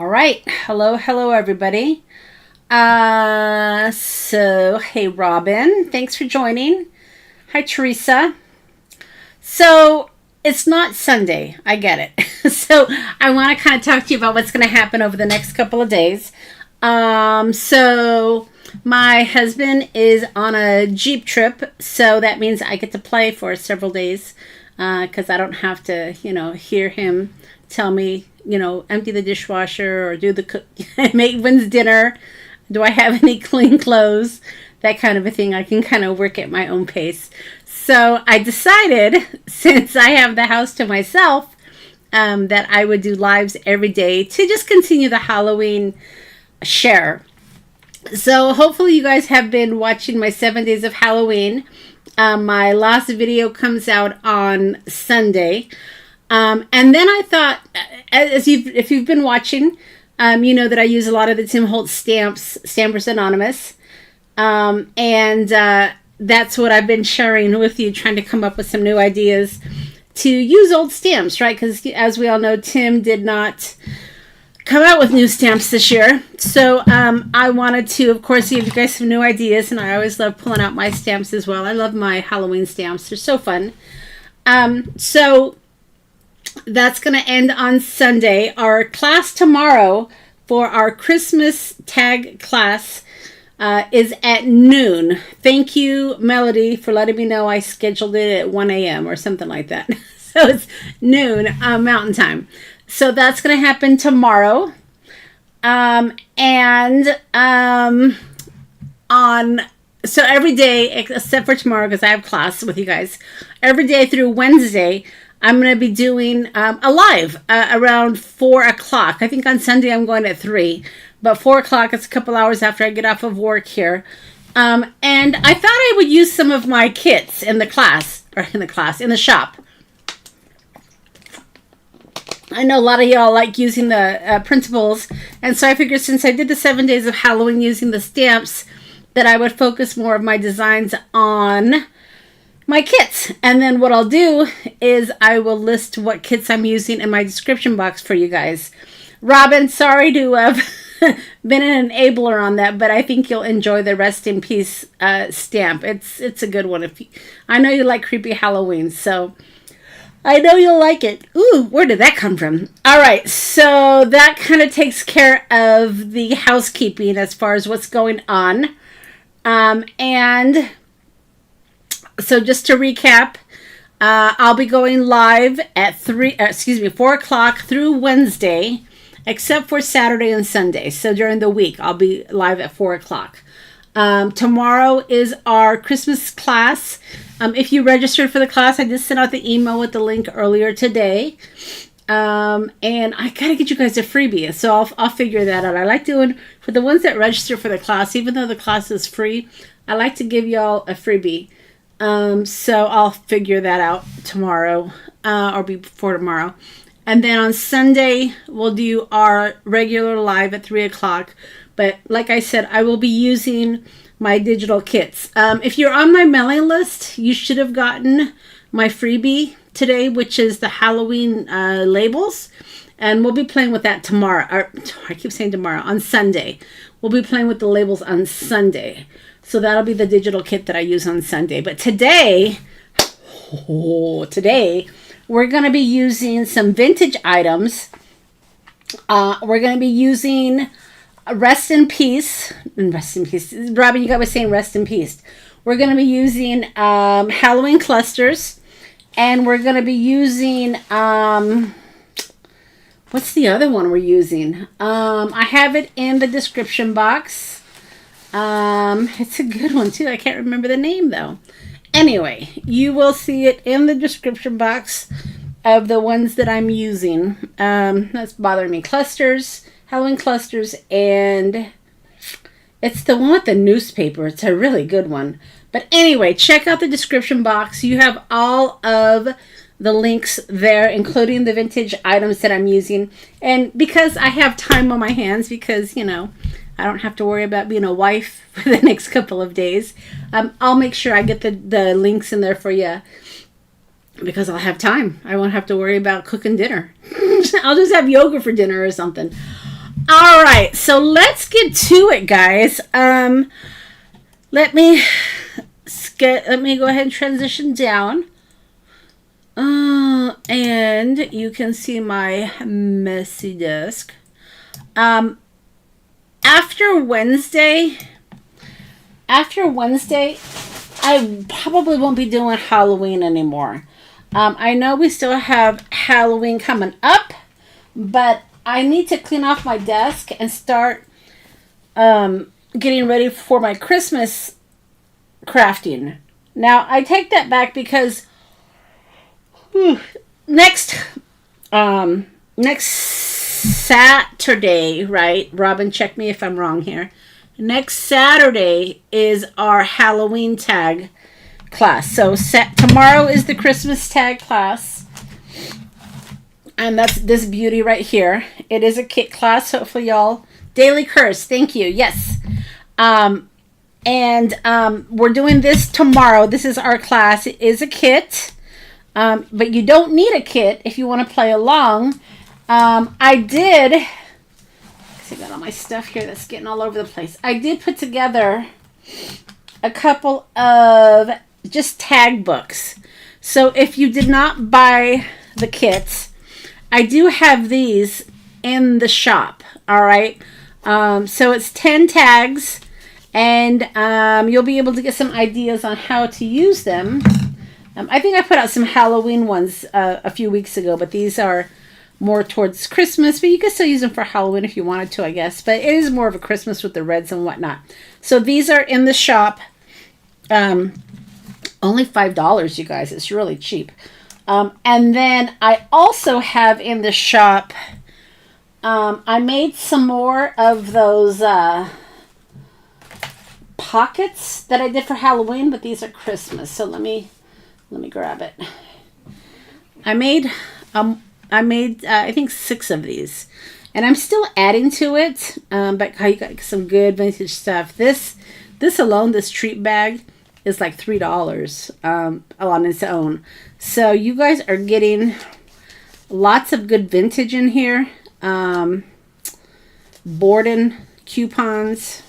All right. Hello, everybody. Hey, Robin, thanks for joining. Hi, Teresa. So, it's not Sunday. I get it. So, I want to kind of talk to you about what's going to happen over the next couple of days. My husband is on a Jeep trip, so that means I get to play for several days because I don't have to, hear him tell me, empty the dishwasher or do the cook, make when's dinner. Do I have any clean clothes? That kind of a thing. I can kind of work at my own pace. So I decided, since I have the house to myself, that I would do lives every day to just continue the Halloween share. So hopefully you guys have been watching my 7 days of Halloween. My last video comes out on Sunday. And then I thought, if you've been watching, you know that I use a lot of the Tim Holtz stamps, Stampers Anonymous. That's what I've been sharing with you, trying to come up with some new ideas to use old stamps, right? Because as we all know, Tim did not come out with new stamps this year. So I wanted to, of course, give you guys some new ideas. And I always love pulling out my stamps as well. I love my Halloween stamps. They're so fun. So that's going to end on Sunday. Our class tomorrow for our Christmas tag class is at noon. Thank you, Melody, for letting me know I scheduled it at 1 a.m. or something like that. So it's noon Mountain Time. So that's going to happen tomorrow. So every day, except for tomorrow, because I have class with you guys, every day through Wednesday, I'm going to be doing a live around 4 o'clock. I think on Sunday I'm going at 3. But 4 o'clock, it's a couple hours after I get off of work here. And I thought I would use some of my kits in the shop. I know a lot of y'all like using the printables. And so I figured since I did the 7 days of Halloween using the stamps, that I would focus more of my designs on my kits. And then what I'll do is I will list what kits I'm using in my description box for you guys. Robin, sorry to have been an enabler on that, but I think you'll enjoy the Rest in Peace stamp. It's a good one. I know you like creepy Halloween, so I know you'll like it. Ooh, where did that come from? All right, so that kind of takes care of the housekeeping as far as what's going on. And so just to recap, I'll be going live at 4 o'clock through Wednesday, except for Saturday and Sunday. So during the week, I'll be live at 4 o'clock. Tomorrow is our Christmas class. If you registered for the class, I just sent out the email with the link earlier today. And I gotta get you guys a freebie, so I'll figure that out. I like doing, for the ones that register for the class, even though the class is free, I like to give y'all a freebie. So I'll figure that out tomorrow, or before tomorrow. And then on Sunday, we'll do our regular live at 3 o'clock. But like I said, I will be using my digital kits. If you're on my mailing list, you should have gotten my freebie today, which is the Halloween labels. And we'll be playing with that tomorrow. I keep saying tomorrow, on Sunday. We'll be playing with the labels on Sunday. So that'll be the digital kit that I use on Sunday. But today, we're going to be using some vintage items. We're going to be using Rest in Peace. Robin, you got me saying Rest in Peace. We're going to be using Halloween clusters. And we're going to be using, what's the other one we're using? I have it in the description box. It's a good one too. I can't remember the name though. Anyway, you will see it in the description box of the ones that I'm using. That's bothering me. Clusters, Halloween clusters, and it's the one with the newspaper. It's a really good one. But anyway, check out the description box. You have all of the links there, including the vintage items that I'm using. And because I have time on my hands, because, I don't have to worry about being a wife for the next couple of days, I'll make sure I get the links in there for you, because I'll have time. I won't have to worry about cooking dinner. I'll just have yoga for dinner or something. All right, so let's get to it, guys. Let me go ahead and transition down. And you can see my messy desk. After Wednesday, I probably won't be doing Halloween anymore. I know we still have Halloween coming up, but I need to clean off my desk and start getting ready for my Christmas crafting. Now, I take that back because next Saturday, right? Robin, check me if I'm wrong here. Next Saturday is our Halloween tag class. So tomorrow is the Christmas tag class. And that's this beauty right here. It is a kit class. Hopefully y'all. Daily Curse. Thank you. Yes. We're doing this tomorrow. This is our class. It is a kit. But you don't need a kit if you want to play along. I did... I got all my stuff here that's getting all over the place. I did put together a couple of just tag books. So if you did not buy the kits, I do have these in the shop. All right. So it's 10 tags, and you'll be able to get some ideas on how to use them. I think I put out some Halloween ones a few weeks ago, but these are more towards Christmas, but you can still use them for Halloween if you wanted to, I guess. But it is more of a Christmas with the reds and whatnot. So these are in the shop. Only $5, you guys. It's really cheap. And then I also have in the shop, I made some more of those pockets that I did for Halloween, but these are Christmas. So let me grab it. I made I think 6 of these, and I'm still adding to it. But you got some good vintage stuff. This alone, this treat bag, is like $3 on its own. So you guys are getting lots of good vintage in here. Borden coupons.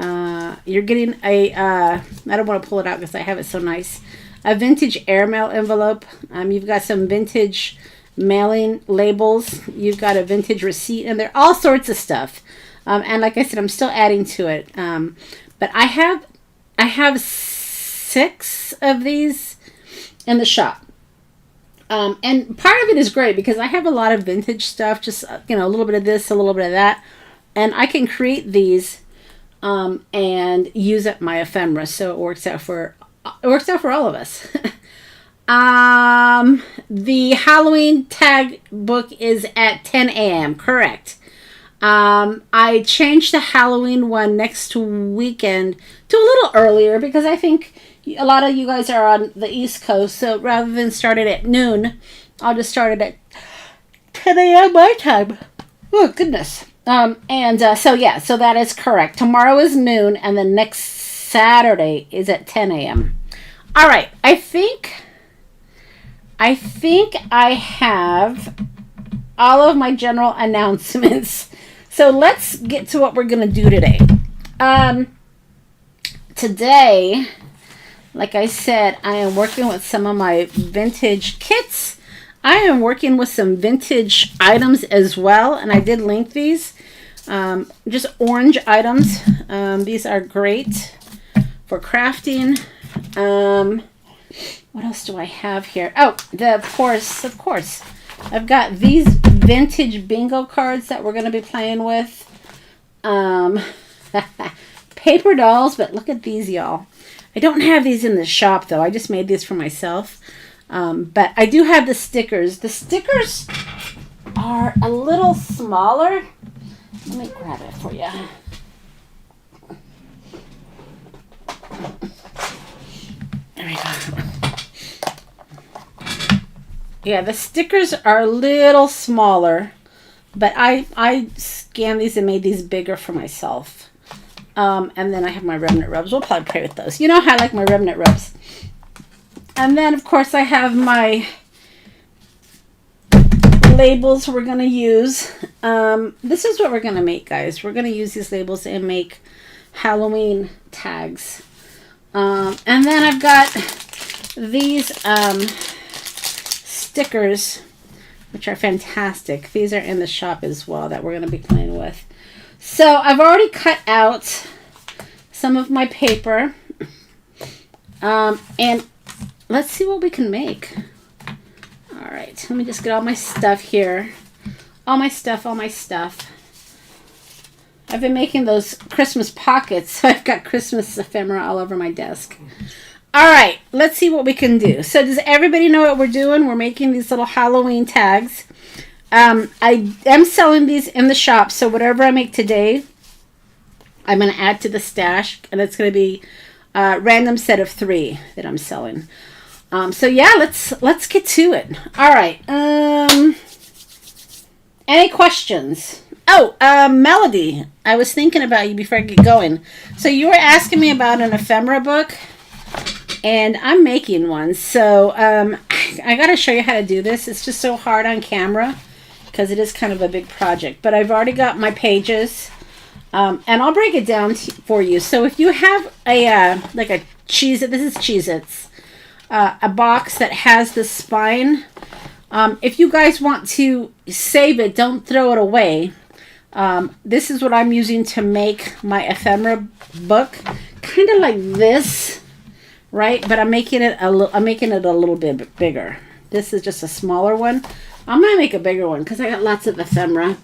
You're getting a I don't want to pull it out because I have it so nice. A vintage airmail envelope. You've got some vintage mailing labels. You've got a vintage receipt, and there are all sorts of stuff. And like I said, I'm still adding to it. But I have 6 of these in the shop. And part of it is great because I have a lot of vintage stuff, just a little bit of this, a little bit of that, and I can create these and use up my ephemera, so it works out for all of us. The Halloween tag book is at 10 a.m. Correct. I changed the Halloween one next weekend to a little earlier because I think a lot of you guys are on the East Coast. So rather than start it at noon, I'll just start it at 10 a.m. my time. Oh, goodness. So that is correct. Tomorrow is noon, and the next Saturday is at 10 a.m. All right. I think I have all of my general announcements. So let's get to what we're going to do today. Today, like I said, I am working with some of my vintage kits. I am working with some vintage items as well, and I did link these. Just orange items. These are great for crafting. What else do I have here? Oh, of course. I've got these vintage bingo cards that we're going to be playing with. Paper dolls, but look at these, y'all. I don't have these in the shop, though. I just made these for myself. But I do have the stickers. The stickers are a little smaller. Let me grab it for you. There we go. Yeah, the stickers are a little smaller, but I scanned these and made these bigger for myself. And then I have my remnant rubs. We'll probably play with those. You know how I like my remnant rubs. And then, of course, I have my labels we're going to use. This is what we're going to make, guys. We're going to use these labels and make Halloween tags. And then I've got these stickers, which are fantastic. These are in the shop as well that we're going to be playing with. So I've already cut out some of my paper. And let's see what we can make. All right, let me just get all my stuff here. All my stuff. I've been making those Christmas pockets, so I've got Christmas ephemera all over my desk. All right, let's see what we can do. So does everybody know what we're doing? We're making these little Halloween tags. I am selling these in the shop, so whatever I make today, I'm going to add to the stash, and it's going to be a random set of 3 that I'm selling. So yeah, let's get to it. All right. Any questions? Oh, Melody, I was thinking about you before I get going. So you were asking me about an ephemera book, and I'm making one. So I got to show you how to do this. It's just so hard on camera because it is kind of a big project. But I've already got my pages, and I'll break it down for you. So if you have a like a Cheez-It, this is Cheez-Its, a box that has the spine. If you guys want to save it, don't throw it away. This is what I'm using to make my ephemera book, kind of like this, right? But I'm making it a little bit bigger. This is just a smaller one. I'm gonna make a bigger one because I got lots of ephemera.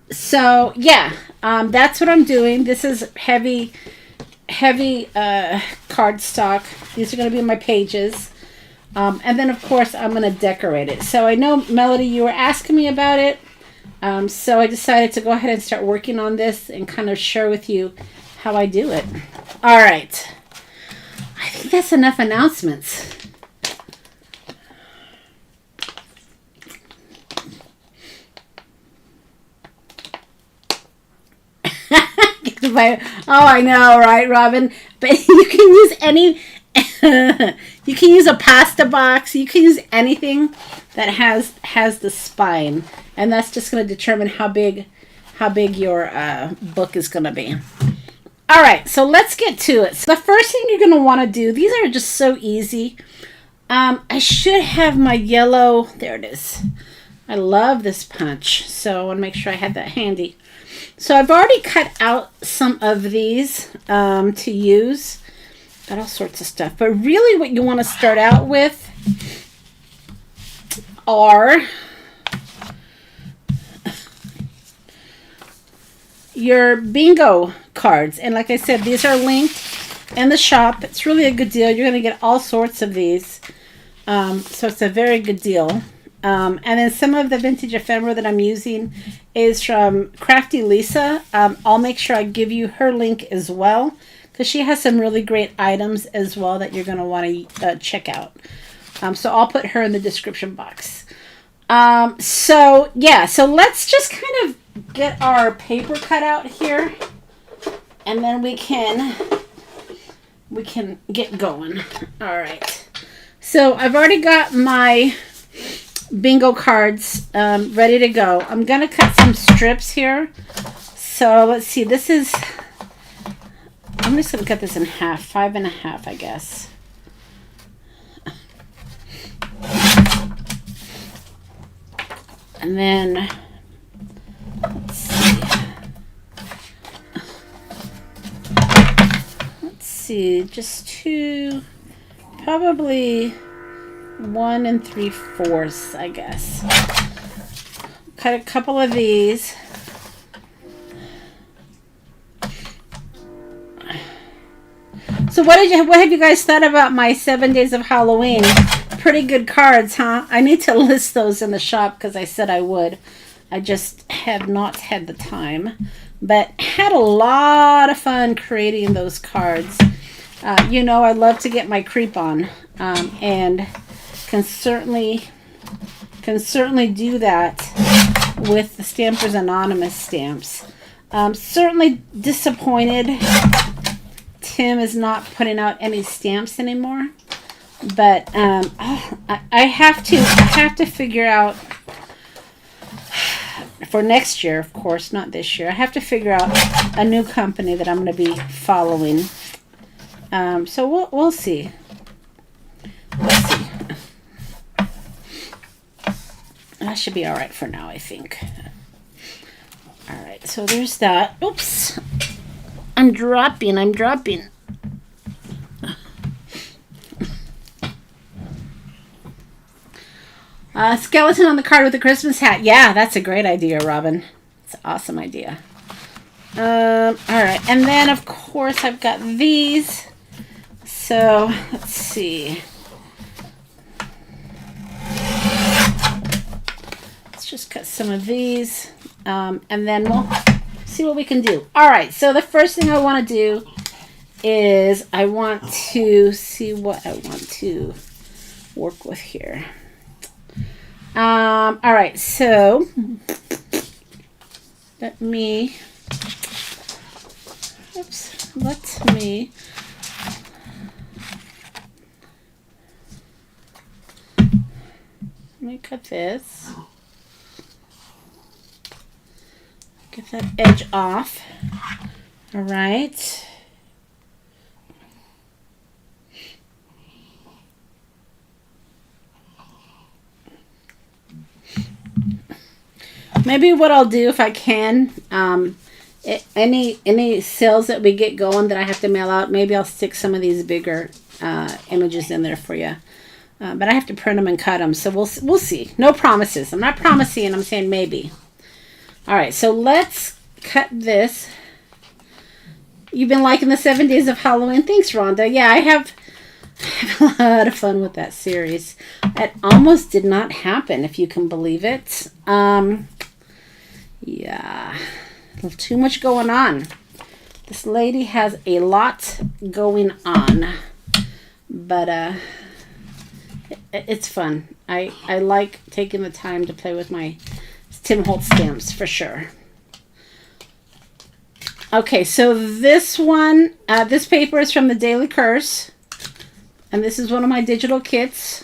So yeah, that's what I'm doing. This is heavy cardstock. These are going to be my pages. And then, of course, I'm going to decorate it. So I know, Melody, you were asking me about it. So I decided to go ahead and start working on this and kind of share with you how I do it. All right. I think that's enough announcements. Oh, I know, right, Robin? But you can use any, you can use a pasta box. You can use anything that has the spine, and that's just going to determine how big your book is going to be. All right, so let's get to it. So the first thing you're going to want to do, these are just so easy. I should have my yellow. There it is. I love this punch, so I want to make sure I have that handy. So I've already cut out some of these to use. Got all sorts of stuff. But really what you want to start out with are your bingo cards. And like I said, these are linked in the shop. It's really a good deal. You're going to get all sorts of these. So it's a very good deal. And then some of the vintage ephemera that I'm using is from Crafty Lisa. I'll make sure I give you her link as well, because she has some really great items as well that you're going to want to check out. So I'll put her in the description box. So yeah, so let's just kind of get our paper cut out here, and then we can get going. All right. So I've already got my bingo cards ready to go. I'm gonna cut some strips here. So let's see, this is, I'm just gonna cut this in half, 5.5, I guess. And then let's see, just two, probably 1 3/4, I guess. Cut a couple of these. So what have you guys thought about my 7 days of Halloween? Pretty good cards, huh? I need to list those in the shop because I said I would. I just have not had the time, but had a lot of fun creating those cards. You know, I love to get my creep on, and can certainly do that with the Stampers Anonymous stamps. Certainly disappointed Tim is not putting out any stamps anymore, but I have to figure out for next year, of course, not this year. I have to figure out a new company that I'm going to be following. So we'll see. Let's see. That should be all right for now, I think. All right, so there's that. Oops. I'm dropping. Skeleton on the card with a Christmas hat. Yeah, that's a great idea, Robin. It's an awesome idea. All right, and then, of course, I've got these. So, let's see. Let's just cut some of these, and then we'll see what we can do. All right, so the first thing I want to do is I want to see what I want to work with here. All right, so let me cut this. Get that edge off. All right. Maybe what I'll do if I can, any sales that we get going that I have to mail out, maybe I'll stick some of these bigger images in there for you. But I have to print them and cut them, so we'll see. No promises. I'm not promising. I'm saying maybe. All right, so let's cut this. You've been liking the 7 Days of Halloween. Thanks, Rhonda. Yeah, I have a lot of fun with that series. It almost did not happen, if you can believe it. Yeah, a little too much going on. This lady has a lot going on, but it's fun. I like taking the time to play with my Tim Holtz stamps for sure. Okay, so this one, this paper is from the Daily Curse, and this is one of my digital kits.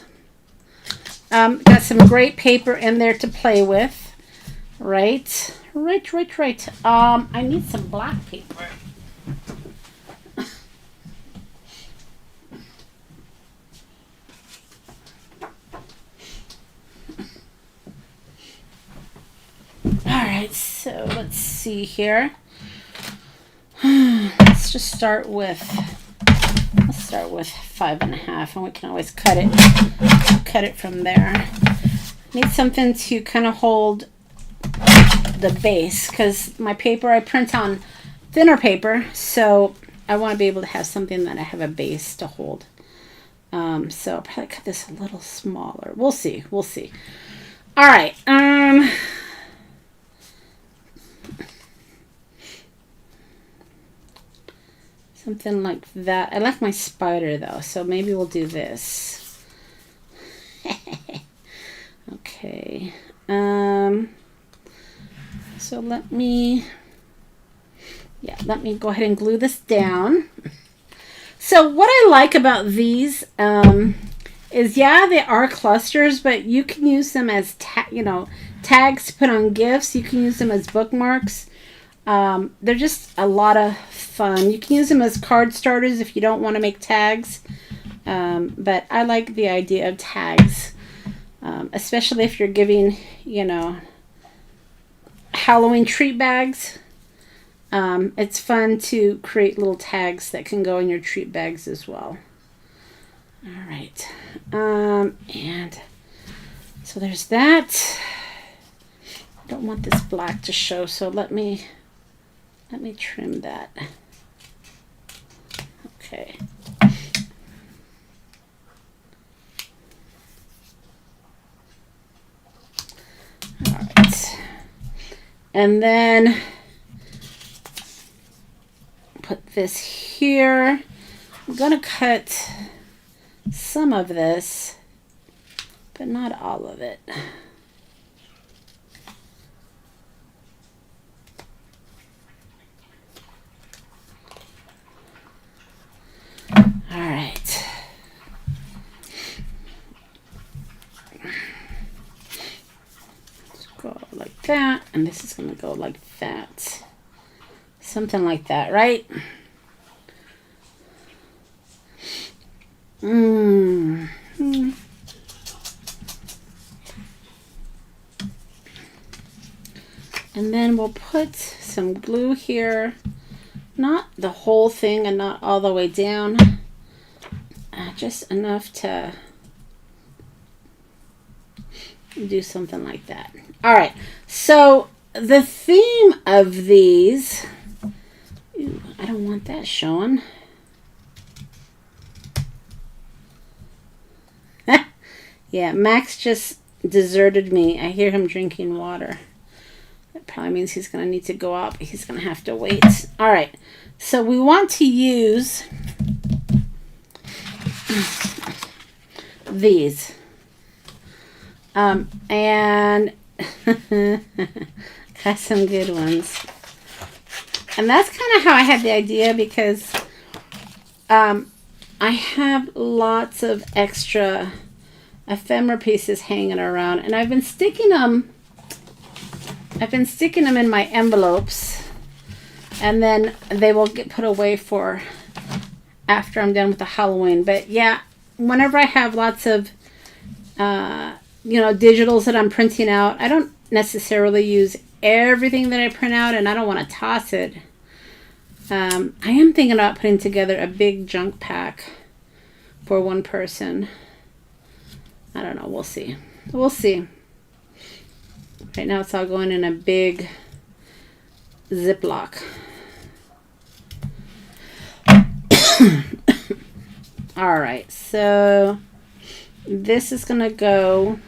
Got some great paper in there to play with. Right. I need some black paper. Alright, so let's see here. Let's just start with 5.5, and we can always cut it from there. Need something to kind of hold the base, because my paper, I print on thinner paper, so I want to be able to have something that I have a base to hold. So I'll probably cut this a little smaller. We'll see. All right. Something like that. I like my spider though, so maybe we'll do this. Okay. So let me go ahead and glue this down. So what I like about these is, yeah, they are clusters, but you can use them as tags to put on gifts. You can use them as bookmarks. They're just a lot of fun. You can use them as card starters if you don't want to make tags. But I like the idea of tags, especially if you're giving, Halloween treat bags. It's fun to create little tags that can go in your treat bags as well. All right. And so there's that. I don't want this black to show, so let me trim that. Okay. All right. And then put this here. I'm going to cut some of this, but not all of it. All right. Let's go like that, and this is going to go like that. Something like that, right? And then we'll put some glue here. Not the whole thing and not all the way down. Just enough to do something like that. All right. So the theme of these... Ooh, I don't want that showing. Yeah, Max just deserted me. I hear him drinking water. That probably means he's going to need to go up. He's going to have to wait. All right. So we want to use these. And got some good ones. And that's kind of how I had the idea, because I have lots of extra ephemera pieces hanging around, and I've been sticking them in my envelopes, and then they will get put away for after I'm done with the Halloween. But yeah, whenever I have lots of digitals that I'm printing out, I don't necessarily use everything that I print out, and I don't want to toss it. I am thinking about putting together a big junk pack for one person. I don't know. We'll see. We'll see. Right now it's all going in a big Ziploc. All right. So this is going to go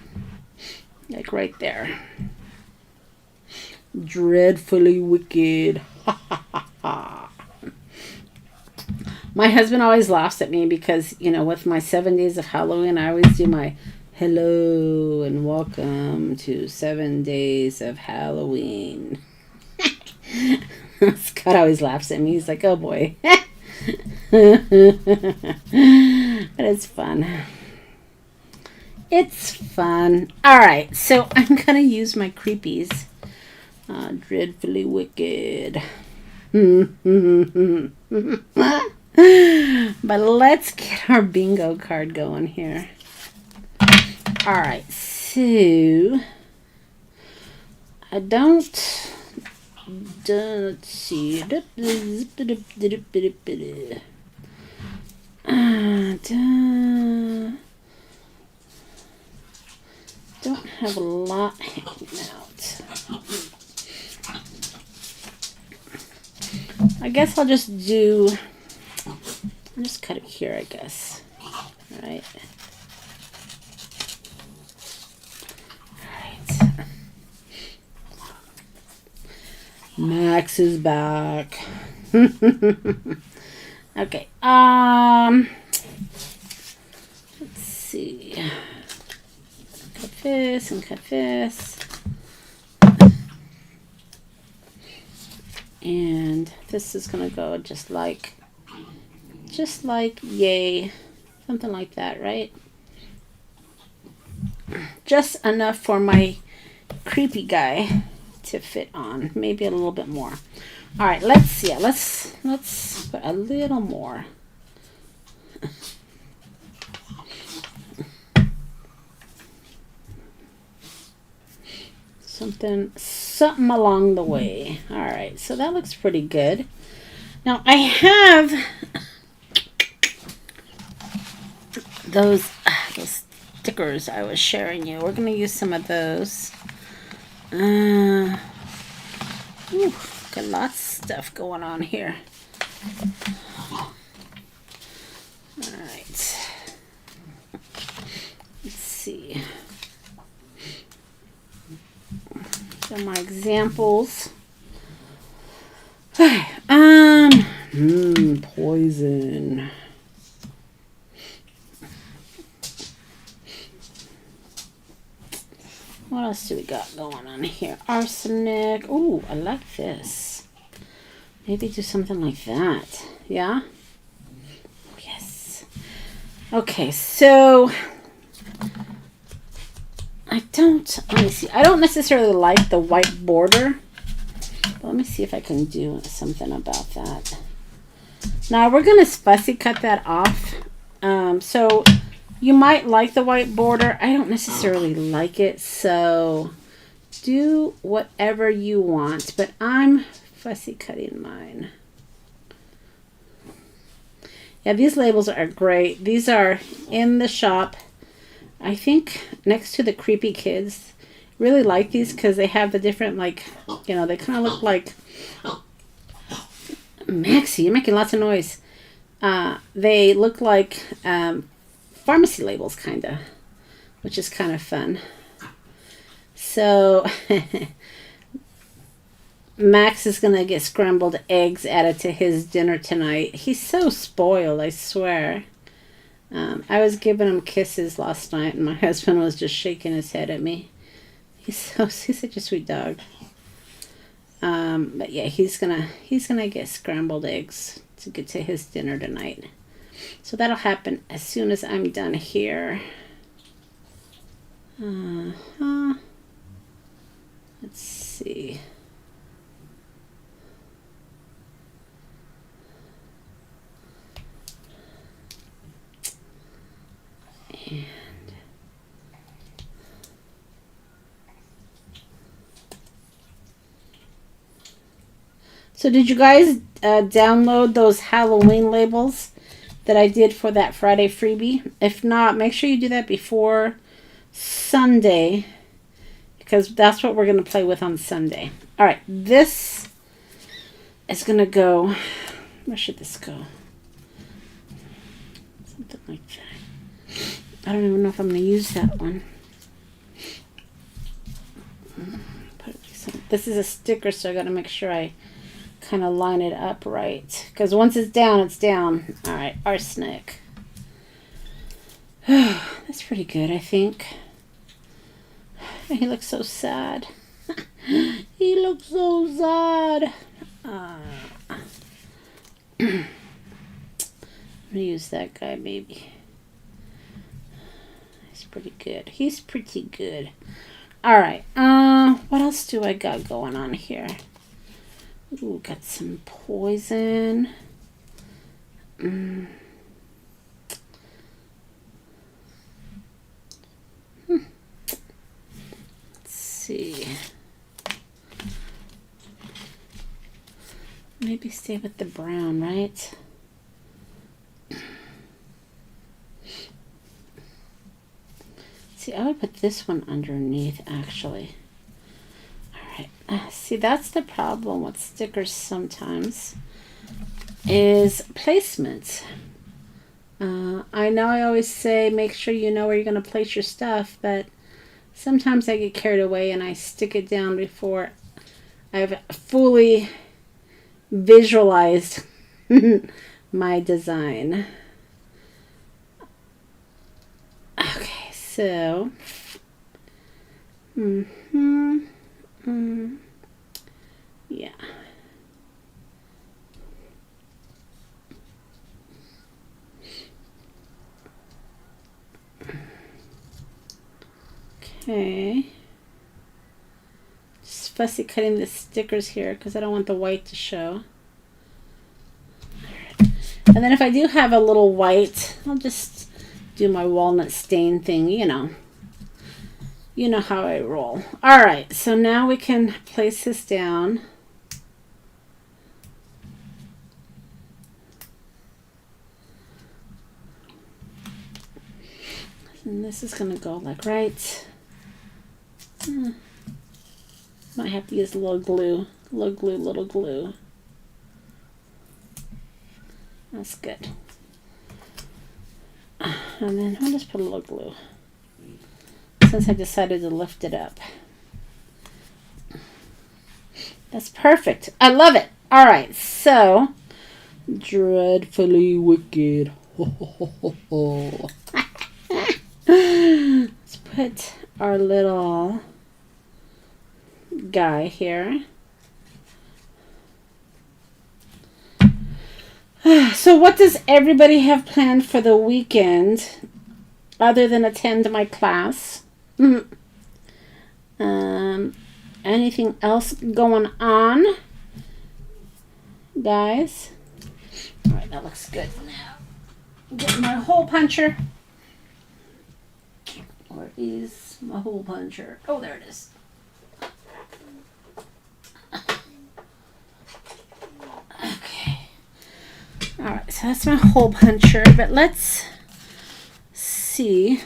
like right there. Dreadfully wicked. My husband always laughs at me because, with my 7 days of Halloween, I always do my hello and welcome to 7 days of Halloween. Scott always laughs at me. He's like, oh boy. But it's fun. It's fun. All right, so I'm going to use my creepies. Dreadfully wicked. But let's get our bingo card going here. All right, so I don't let's see. Don't have a lot hanging out. I guess I'll just cut it here, I guess. All right. Max is back. Okay. Let's see. Cut this and cut this. And this is gonna go just like yay, something like that, right? Just enough for my creepy guy to fit on, maybe a little bit more. All right, let's see. Let's put a little more. Something along the way. All right, so that looks pretty good. Now I have those stickers I was sharing you. We're going to use some of those. Ooh, got lots of stuff going on here. All right. Let's see. So my examples. Poison. What else do we got going on here? Arsenic. Ooh, I like this. Maybe do something like that. Yeah? Yes. Okay, so I let me see. I don't necessarily like the white border. But let me see if I can do something about that. Now we're going to fussy cut that off. So you might like the white border. I don't necessarily like it. So do whatever you want. But I'm fussy cutting mine. Yeah, these labels are great. These are in the shop. I think next to the Creepy Kids. Really like these because they have the different, like, you know, they kind of look like... Maxie, you're making lots of noise. They look like pharmacy labels, kind of, which is kind of fun. So... Max is going to get scrambled eggs added to his dinner tonight. He's so spoiled, I swear. I was giving him kisses last night, and my husband was just shaking his head at me. He's such a sweet dog. But yeah, he's gonna get scrambled eggs to get to his dinner tonight. So that'll happen as soon as I'm done here. Let's see. So did you guys download those Halloween labels that I did for that Friday freebie? If not, make sure you do that before Sunday, because that's what we're going to play with on Sunday. All right, this is going to go, where should this go? Something like that. I don't even know if I'm going to use that one. This is a sticker, so I got to make sure I kind of line it up right, because once it's down, it's down. All right, arsenic. That's pretty good, I think. He looks so sad. He looks so sad. I'm gonna use that guy, maybe. He's pretty good. He's pretty good. All right. What else do I got going on here? Ooh, got some poison. Let's see. Maybe stay with the brown, right? See, I would put this one underneath, actually. See, that's the problem with stickers sometimes, is placement. I know I always say make sure you know where you're going to place your stuff, but sometimes I get carried away and I stick it down before I've fully visualized my design. Okay, so... yeah. Okay. Just fussy cutting the stickers here because I don't want the white to show. And then if I do have a little white, I'll just do my walnut stain thing, you know. You know how I roll. All right, so now we can place this down. And this is going to go like right. Might have to use a little glue. Little glue. That's good. And then I'll just put a little glue, since I decided to lift it up. That's perfect. I love it. All right, so dreadfully wicked. Let's put our little guy here. So what does everybody have planned for the weekend other than attend my class? Anything else going on, guys? All right, that looks good now. Get my hole puncher. Where is my hole puncher? Oh, there it is. Okay. All right, so that's my hole puncher, but let's see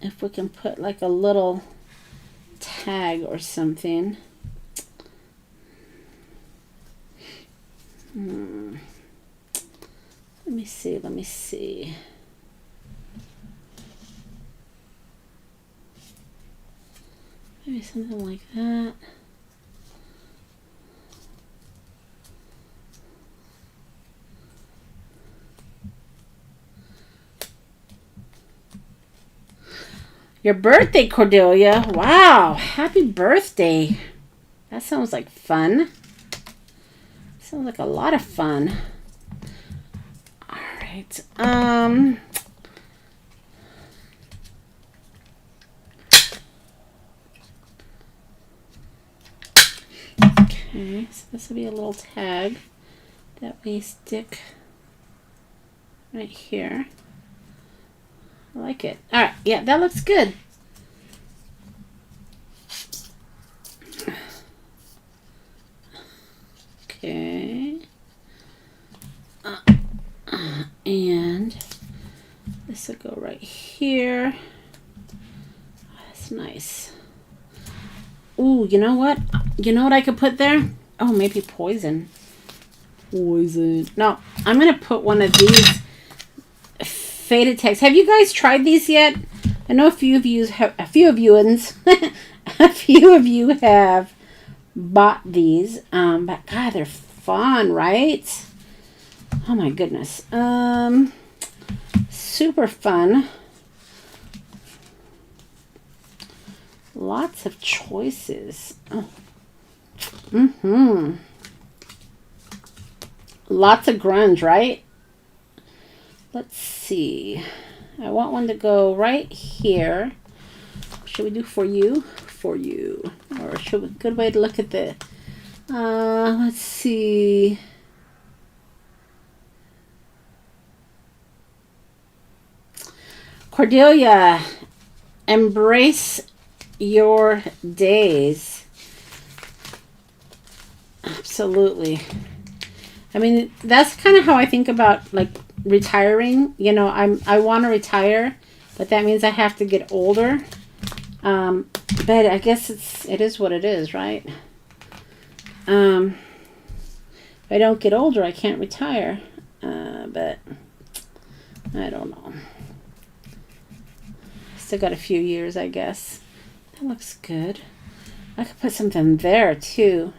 if we can put like a little tag or something. Let me see. Maybe something like that. Your birthday, Cordelia. Wow. Happy birthday. That sounds like fun. Sounds like a lot of fun. All right. Okay, so this will be a little tag that we stick right here. I like it. All right, yeah, that looks good. Okay. And this will go right here. That's nice. Ooh, you know what? You know what I could put there? Oh, maybe poison. Poison. No, I'm going to put one of these faded tags. Have you guys tried these yet? I know a few of you have, a few of you have bought these. But God, they're fun, right? Oh my goodness. Super fun. Lots of choices. Oh. Lots of grunge, right? Let's see. I want one to go right here. Should we do for you? For you. Or should we, good way to look at the, let's see. Cordelia, embrace your days. Absolutely. I mean, that's kind of how I think about like retiring. You know, I want to retire, but that means I have to get older. But I guess it is what it is, right? If I don't get older, I can't retire. But I don't know. Still got a few years, I guess. That looks good. I could put something there too.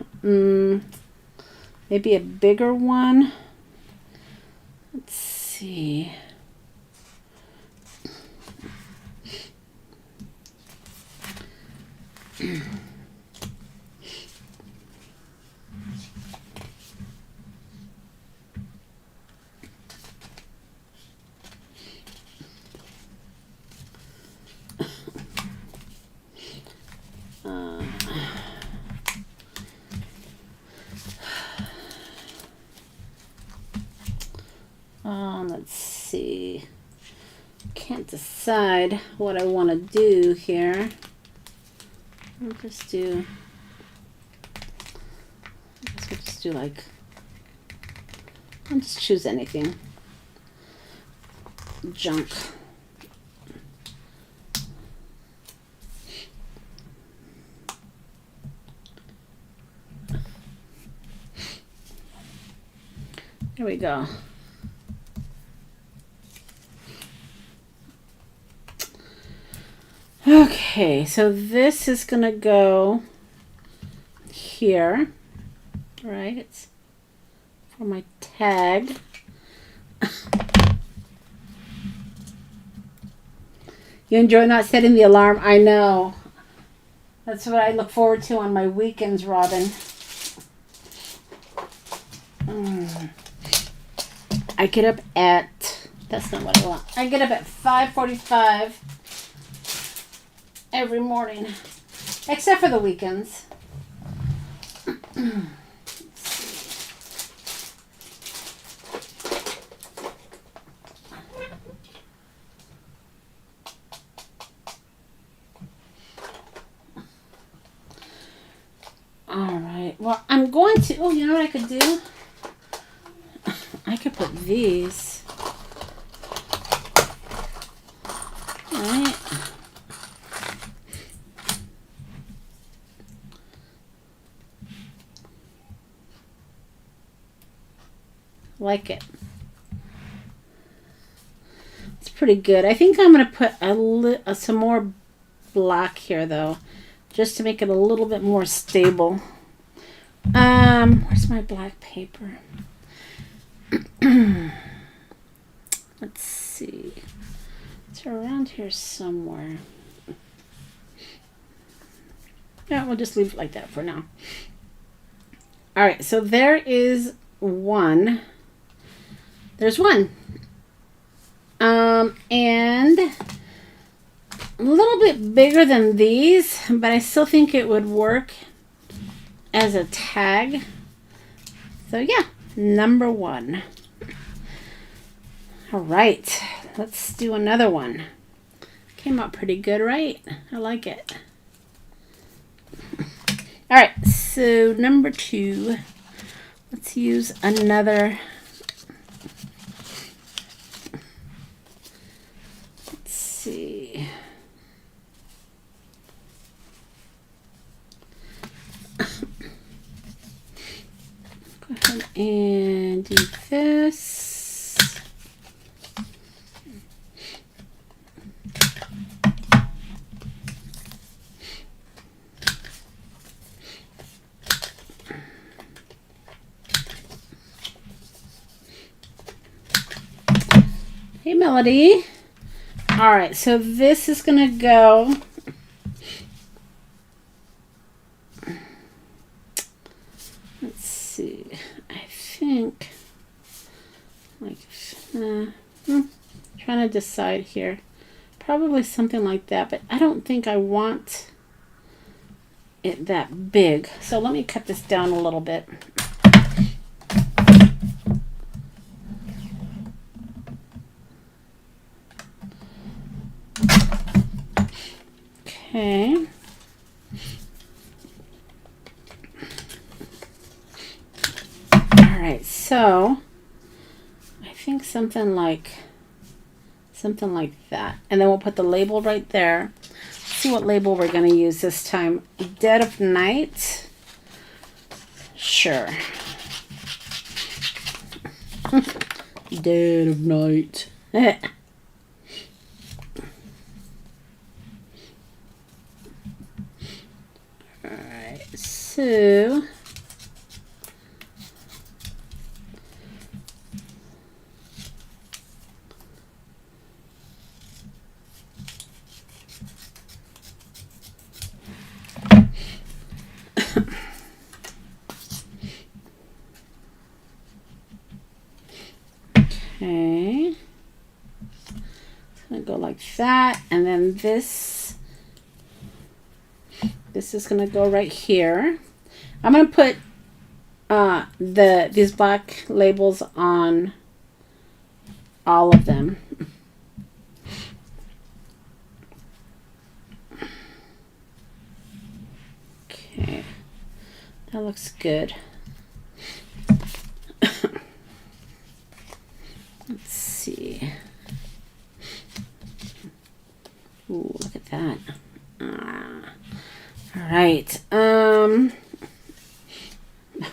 Maybe a bigger one. Let's see. Let's see. Can't decide what I want to do here. I'll just do. I guess we'll just do like. I'll just choose anything. Junk. There we go. Okay, so this is gonna go here, right? It's for my tag. You enjoy not setting the alarm? I know. That's what I look forward to on my weekends, Robin. I get up at, that's not what I want. I get up at 5:45 every morning. except for the weekends. Alright, well, I'm going to, oh, you know what I could do? I could put these. Right? Like it. It's pretty good. I think I'm going to put some more black here, though, just to make it a little bit more stable. Where's my black paper? Let's see. It's around here somewhere. Yeah, we'll just leave it like that for now. All right, so there is one. There's one. And a little bit bigger than these, but I still think it would work as a tag. So yeah, number one. All right, let's do another one. Came out pretty good, right? I like it. All right, so number two. Let's use another. Let's see. Go ahead and do this. Hey, Melody. All right, so this is going to go. Let's see. I think, like, trying to decide here. Probably something like that, but I don't think I want it that big. So let me cut this down a little bit. Okay. All right, so I think something like that. And then we'll put the label right there. See what label we're going to use this time. Dead of Night. Sure. Dead of Night. Alright, so okay, it's gonna go like that, and then this is gonna go right here. I'm gonna put these black labels on all of them. Okay, that looks good. Let's see. Ooh, look at that. All right.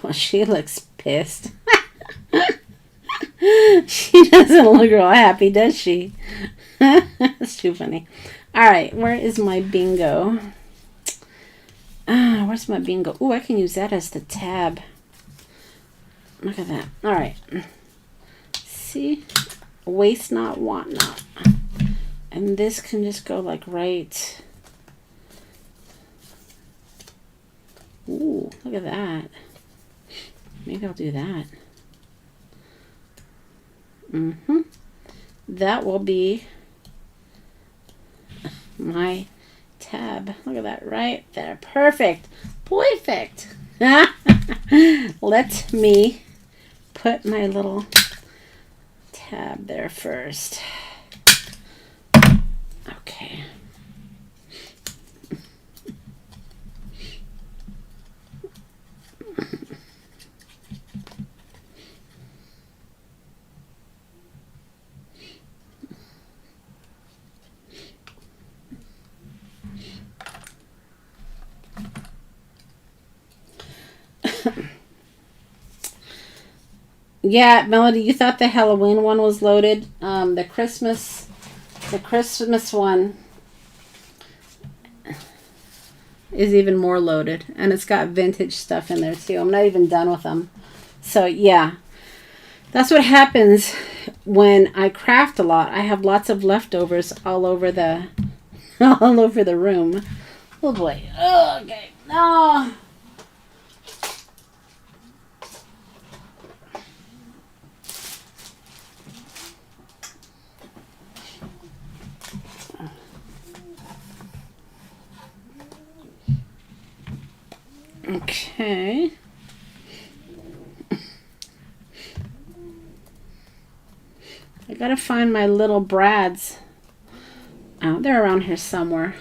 Well, she looks pissed. She doesn't look real happy, does she? That's too funny. All right, where is my bingo? Where's my bingo? Ooh, I can use that as the tab. Look at that. All right. See? Waste not, want not. And this can just go like right. Ooh, look at that. Maybe I'll do that. That will be my tab. Look at that right there. Perfect. Perfect. Let me put my little tab there first. Okay. Yeah, Melody, you thought the Halloween one was loaded. The Christmas one is even more loaded, and it's got vintage stuff in there too. I'm not even done with them. So yeah, that's what happens when I craft a lot. I have lots of leftovers all over the all over the room. Oh boy. Oh, okay. Oh. Okay. I gotta find my little brads. Oh, they're around here somewhere.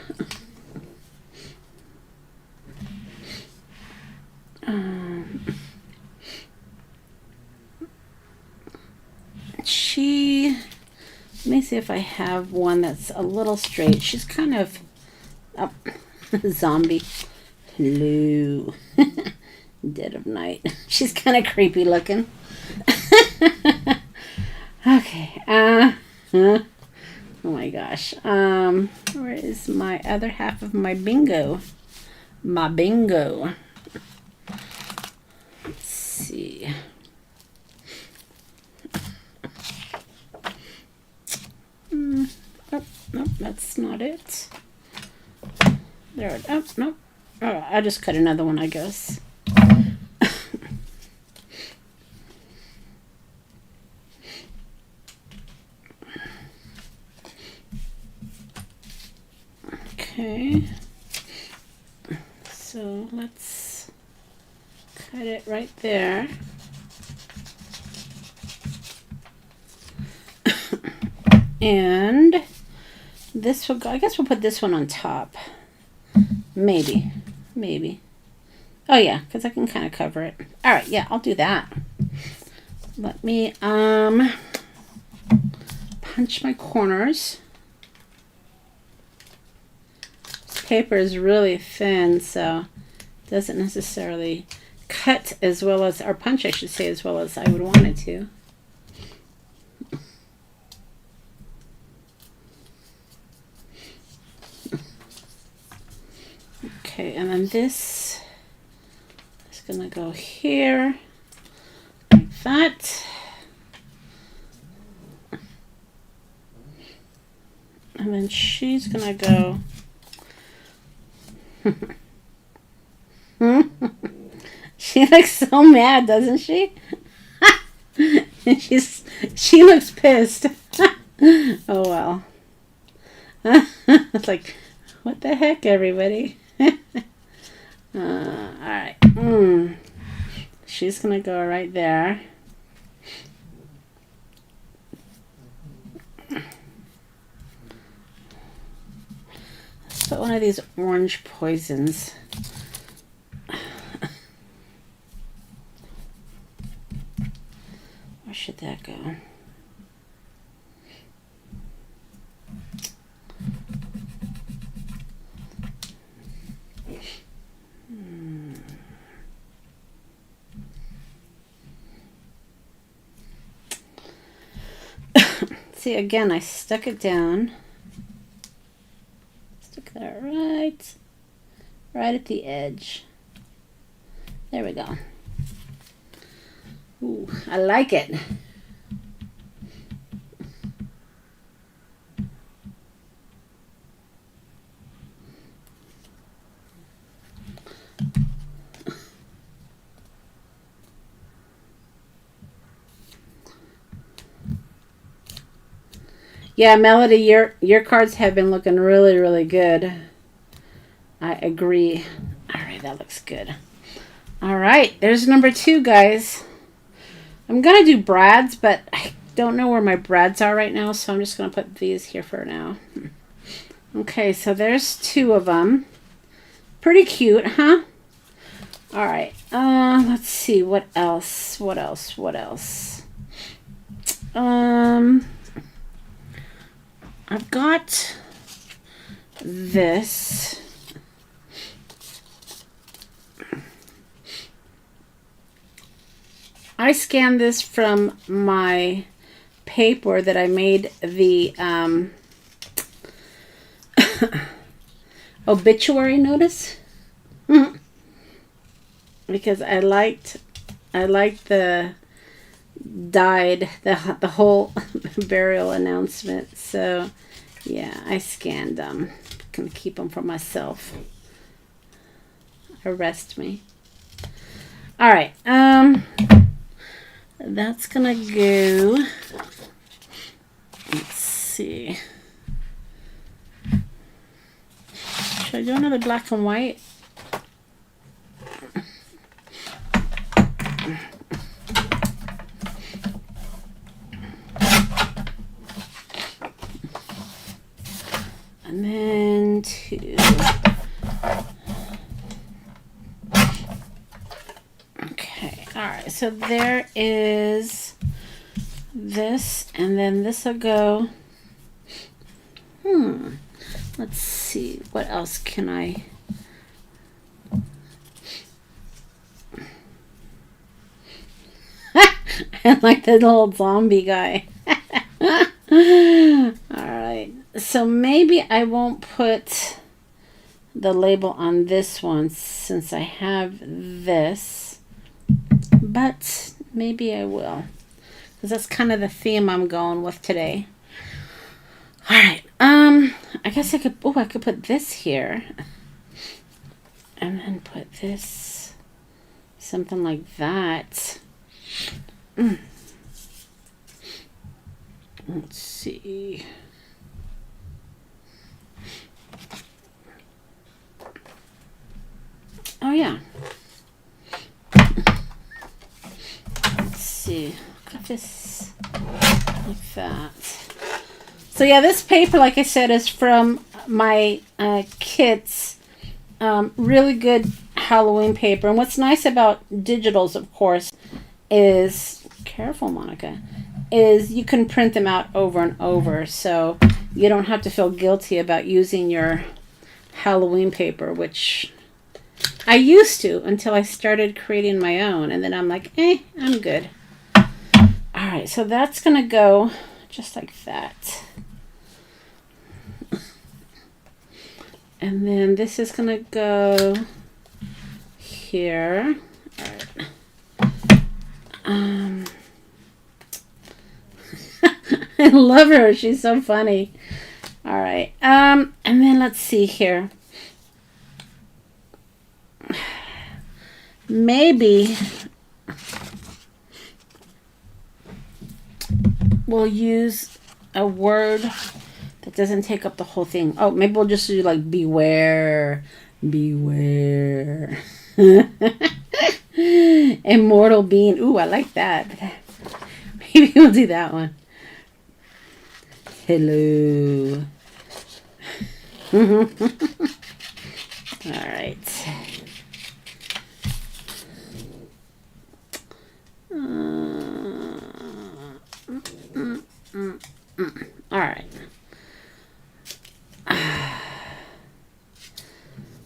Let me see if I have one that's a little straight. She's kind of zombie. Hello. Dead of night. She's kind of creepy looking. Okay. Oh my gosh. Where is my other half of my bingo? My bingo. Let's see. Oh, nope, that's not it. There. Oh, nope. Oh, I just cut another one, I guess. Okay. So let's cut it right there. And this will go, I guess we'll put this one on top. Maybe. Oh yeah, because I can kind of cover it. All right, yeah, I'll do that. Let me punch my corners. This paper is really thin, so it doesn't necessarily cut as well as, or punch I should say, as well as I would want it to. Okay, and then this is gonna go here, like that. And then she's gonna go. She looks so mad, doesn't she? She looks pissed. Oh well. It's like, what the heck, everybody? Alright. She's gonna go right there. Let's put one of these orange poisons. Where should that go? See, again, I stuck it down. Stick that right at the edge. There we go. Ooh, I like it. Yeah, Melody, your cards have been looking really, really good. I agree. All right, that looks good. All right, there's number 2, guys. I'm going to do brads, but I don't know where my brads are right now, so I'm just going to put these here for now. Okay, so there's 2 of them. Pretty cute, huh? All right, let's see, what else? I've got this. I scanned this from my paper that I made the obituary notice. Because I liked the died, the whole burial announcement. So yeah, I scanned them. Gonna keep them for myself. Arrest me. All right, that's gonna go. Let's see. Should I do another black and white? And then 2. Okay, all right, so there is this, and then this will go. Let's see, what else can I? I like the little zombie guy. All right, so maybe I won't put the label on this one since I have this, but maybe I will, because that's kind of the theme I'm going with today. All right, I guess I could, I could put this here and then put this, something like that. Let's see. Oh yeah. Let's see. Got this like that. So yeah, this paper, like I said, is from my kits. Really good Halloween paper. And what's nice about digitals, of course, is, careful Monica, is you can print them out over and over. So you don't have to feel guilty about using your Halloween paper, which I used to until I started creating my own. And then I'm like, I'm good. All right, so that's going to go just like that. And then this is going to go here. All right. I love her. She's so funny. All right. And then let's see here. Maybe we'll use a word that doesn't take up the whole thing. Oh, maybe we'll just do like beware, beware. Immortal being. Ooh, I like that. Maybe we'll do that one. Hello. All right. All right.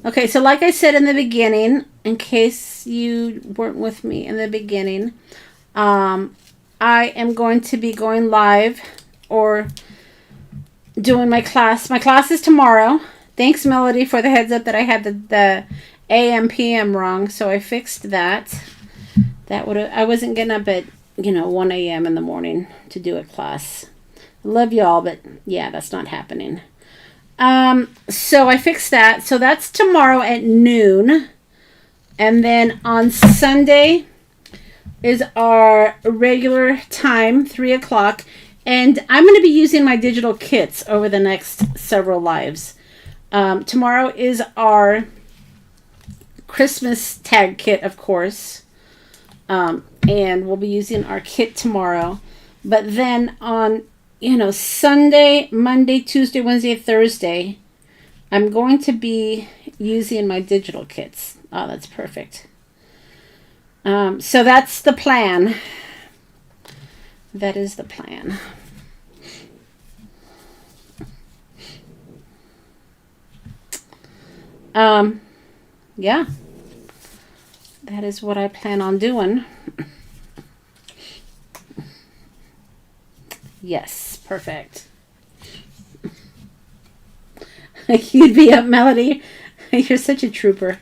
Okay, so like I said in the beginning, in case you weren't with me in the beginning, I am going to be going live or doing my class. My class is tomorrow. Thanks, Melody, for the heads up that I had the AM PM wrong, so I fixed that. That would I wasn't getting up at 1 a.m. in the morning to do a class. I love y'all, but yeah, that's not happening. So I fixed that. So that's tomorrow at noon. And then on Sunday is our regular time, 3 o'clock. And I'm going to be using my digital kits over the next several lives. Tomorrow is our Christmas tag kit, of course. And we'll be using our kit tomorrow. But then on, Sunday, Monday, Tuesday, Wednesday, Thursday, I'm going to be using my digital kits. Oh, that's perfect. So that's the plan. That is the plan. Yeah. That is what I plan on doing. Yes, perfect. You'd be up, Melody. You're such a trooper.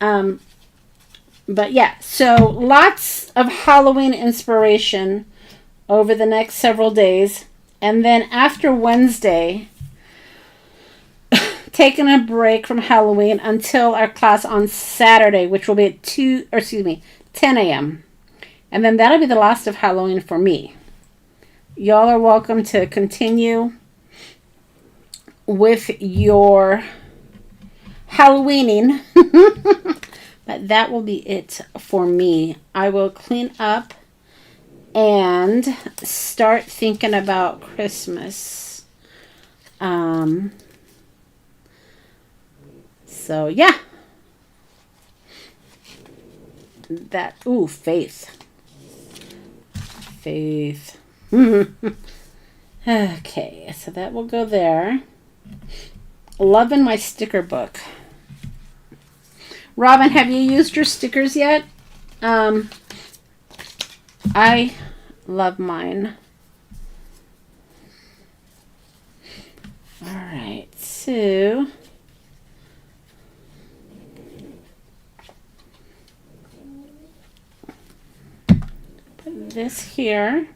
But yeah, so lots of Halloween inspiration over the next several days. And then after Wednesday, taking a break from Halloween until our class on Saturday, which will be at 10 a.m. And then that'll be the last of Halloween for me. Y'all are welcome to continue with your Halloweening. But that will be it for me. I will clean up and start thinking about Christmas. So yeah. Faith. Faith. Okay, so that will go there. Loving my sticker book. Robin, have you used your stickers yet? I love mine. All right, so put this here.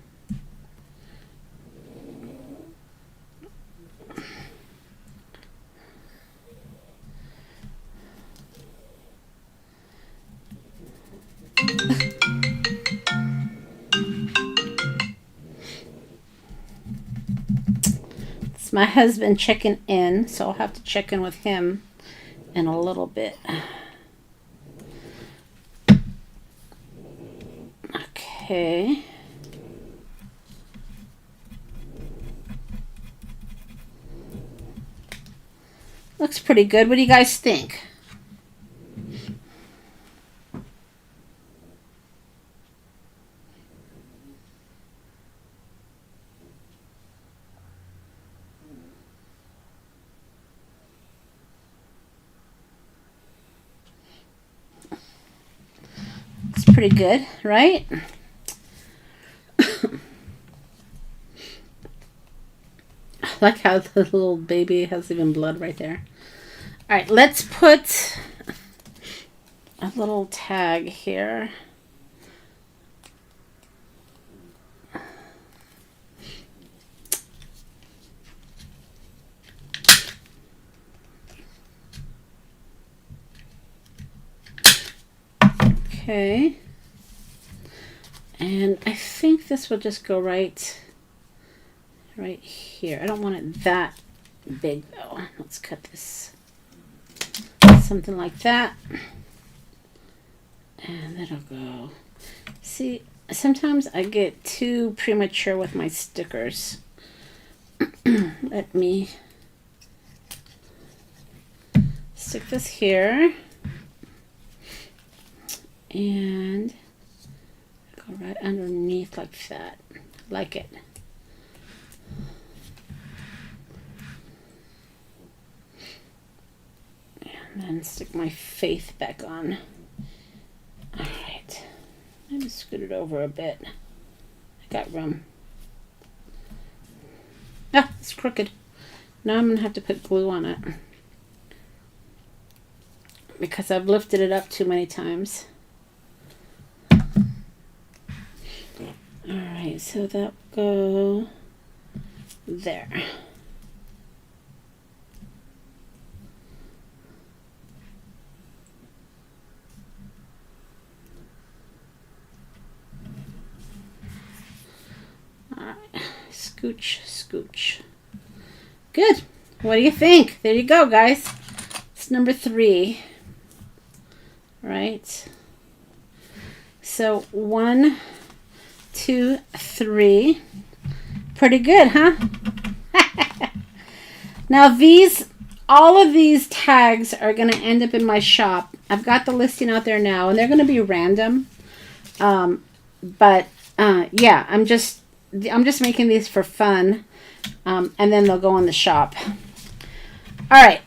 It's my husband checking in, so I'll have to check in with him in a little bit. Okay. Looks pretty good. What do you guys think? It's pretty good, right? I like how the little baby has even blood right there. All right, let's put a little tag here. Okay. And I think this will just go right here. I don't want it that big though. Let's cut this something like that. And that'll go. See, sometimes I get too premature with my stickers. Let me stick this here. And go right underneath like that. Like it. And then stick my faith back on. Alright. Let me scoot it over a bit. I got room. Ah, it's crooked. Now I'm going to have to put glue on it. Because I've lifted it up too many times. Alright, so that will go there. Alright, scooch, scooch. Good. What do you think? There you go, guys. It's number 3. Right? So 1, 2, 3. Pretty good, huh? Now all of these tags are going to end up in my shop. I've got the listing out there now, and they're going to be random. Yeah, I'm just making these for fun, and then they'll go in the shop. All right.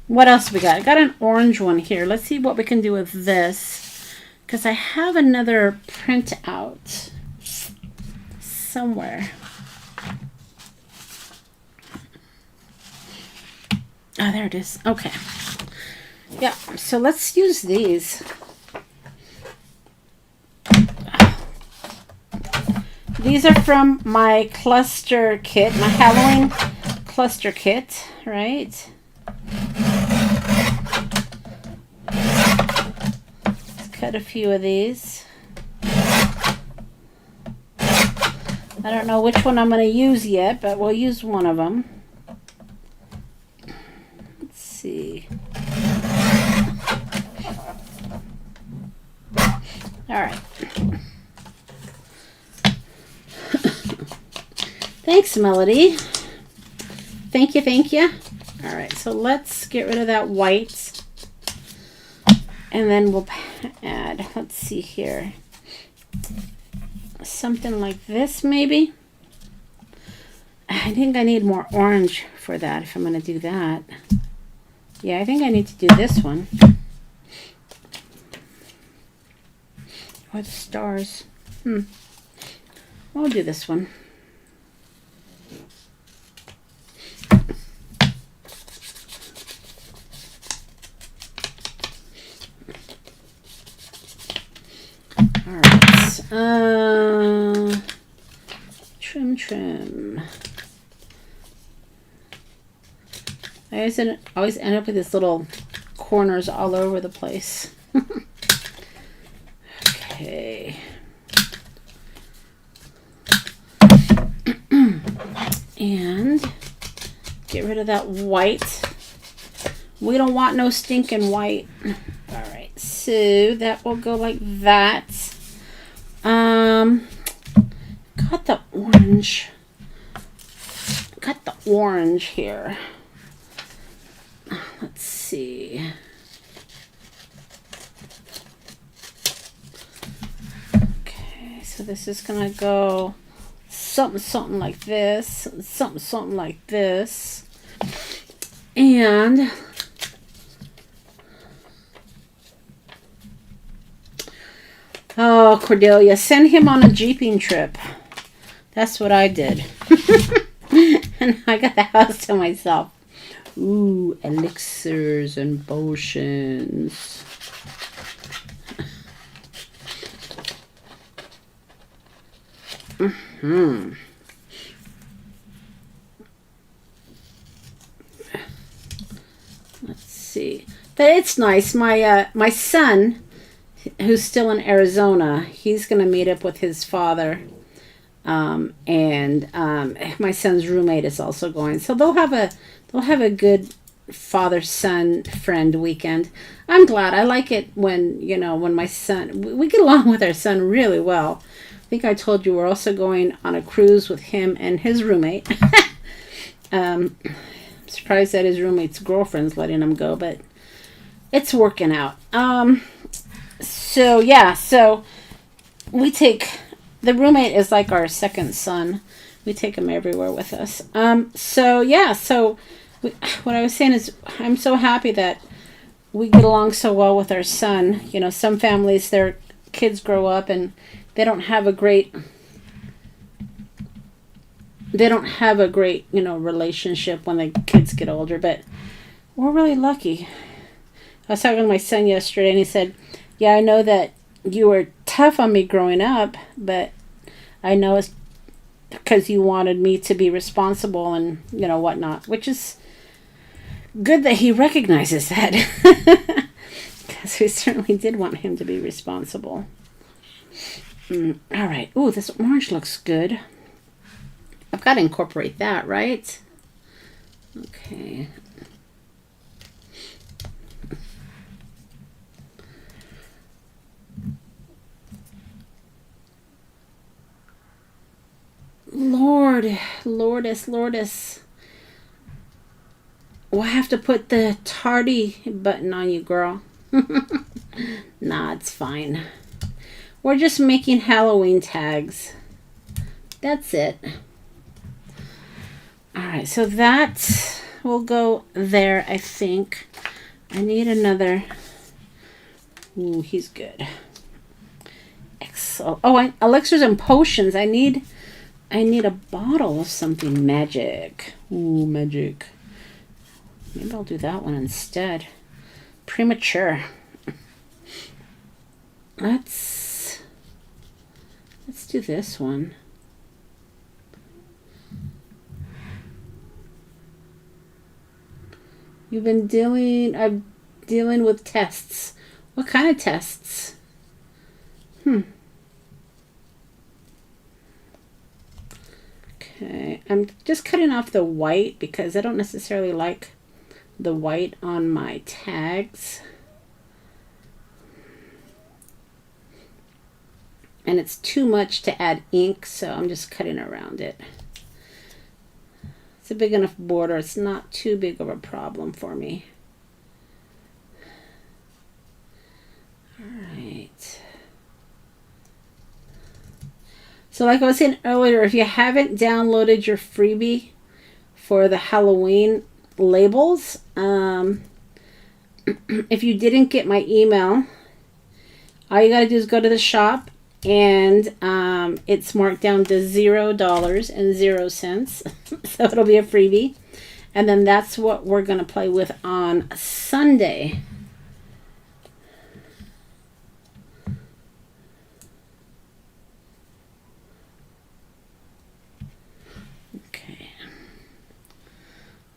What else we got? I got an orange one here. Let's see what we can do with this, because I have another print out somewhere. Oh, there it is. Okay. Yeah, so let's use these. These are from my cluster kit, my Halloween cluster kit, right? Let's cut a few of these. I don't know which one I'm going to use yet, but we'll use one of them. Let's see. All right. Thanks, Melody. Thank you, thank you. All right, so let's get rid of that white. And then we'll add, let's see here, something like this maybe. I think I need more orange for that if I'm going to do that. Yeah, I think I need to do this one. Or the stars. I'll do this one. All right. Trim. I always end up with these little corners all over the place. Okay. And get rid of that white. We don't want no stinking white. All right, so that will go like that. Got the orange. Got the orange here. Let's see. Okay, so this is gonna go something like this, something like this, and oh, Cordelia, send him on a jeeping trip. That's what I did. And I got the house to myself. Ooh, elixirs and potions. Let's see. But it's nice. My son, who's still in Arizona, he's gonna meet up with his father, and my son's roommate is also going. So they'll have a good father-son friend weekend. I'm glad. I like it when my son, we get along with our son really well. I think I told you we're also going on a cruise with him and his roommate. I'm surprised that his roommate's girlfriend's letting him go, but it's working out. So yeah, so we take, the roommate is like our second son. We take him everywhere with us. So yeah, so what I was saying is I'm so happy that we get along so well with our son. Some families, their kids grow up and they don't have a great relationship when the kids get older, but we're really lucky. I was talking to my son yesterday and he said, yeah, I know that you were tough on me growing up, but I know it's because you wanted me to be responsible and whatnot, which is good that he recognizes that. Because we certainly did want him to be responsible. All right. Ooh, this orange looks good. got to incorporate that, right? Okay. Lord, Lordess. Well, I have to put the tardy button on you, girl. Nah, it's fine. We're just making Halloween tags. That's it. Alright, so that will go there, I think. I need another. Ooh, he's good. Excellent. Oh, elixirs and potions. I need a bottle of something magic. Ooh, magic. Maybe I'll do that one instead. Premature. Let's do this one. I'm dealing with tests. What kind of tests? Okay, I'm just cutting off the white because I don't necessarily like the white on my tags. And it's too much to add ink, so I'm just cutting around it. It's a big enough border. It's not too big of a problem for me. All right. So like I was saying earlier, if you haven't downloaded your freebie for the Halloween labels, if you didn't get my email, all you got to do is go to the shop, and it's marked down to $0.00. So it'll be a freebie. And then that's what we're going to play with on Sunday. Okay.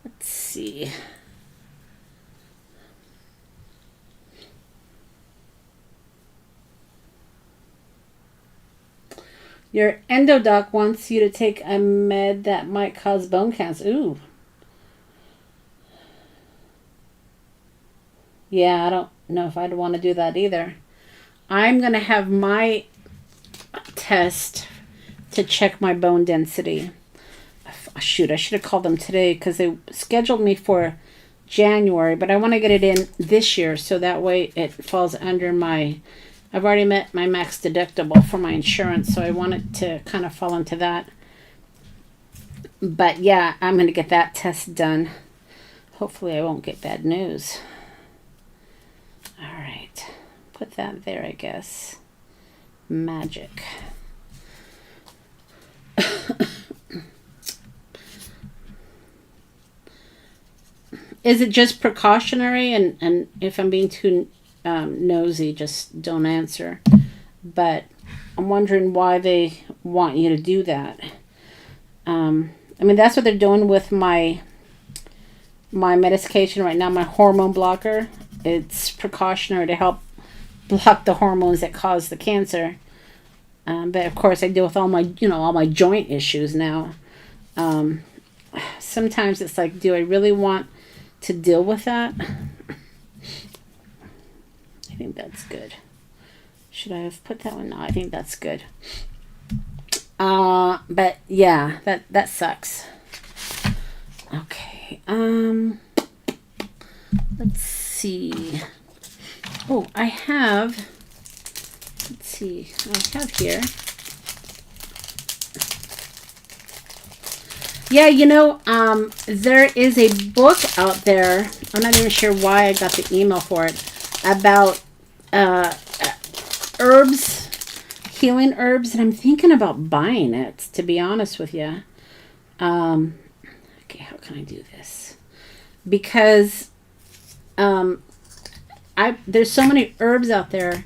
Let's see. Your endodoc wants you to take a med that might cause bone cancer. Ooh. Yeah, I don't know if I'd want to do that either. I'm going to have my test to check my bone density. Shoot, I should have called them today because they scheduled me for January, but I want to get it in this year so that way it falls under my... I've already met my max deductible for my insurance, so I want it to kind of fall into that. But yeah, I'm going to get that test done. Hopefully I won't get bad news. All right. Put that there, I guess. Magic. Is it just precautionary? And if I'm being too nosy, just don't answer. But I'm wondering why they want you to do that. I mean, that's what they're doing with my medication right now, my hormone blocker. It's precautionary to help block the hormones that cause the cancer. But of course, I deal with all my joint issues now. Sometimes it's like, do I really want to deal with that? I think that's good. Should I have put that one? No, I think that's good. But yeah, that sucks. Okay. Let's see. Oh, I have. Let's see. I have here. Yeah, there is a book out there. I'm not even sure why I got the email for it, about herbs, healing herbs, and I'm thinking about buying it, to be honest with you. Okay, how can I do this? Because there's so many herbs out there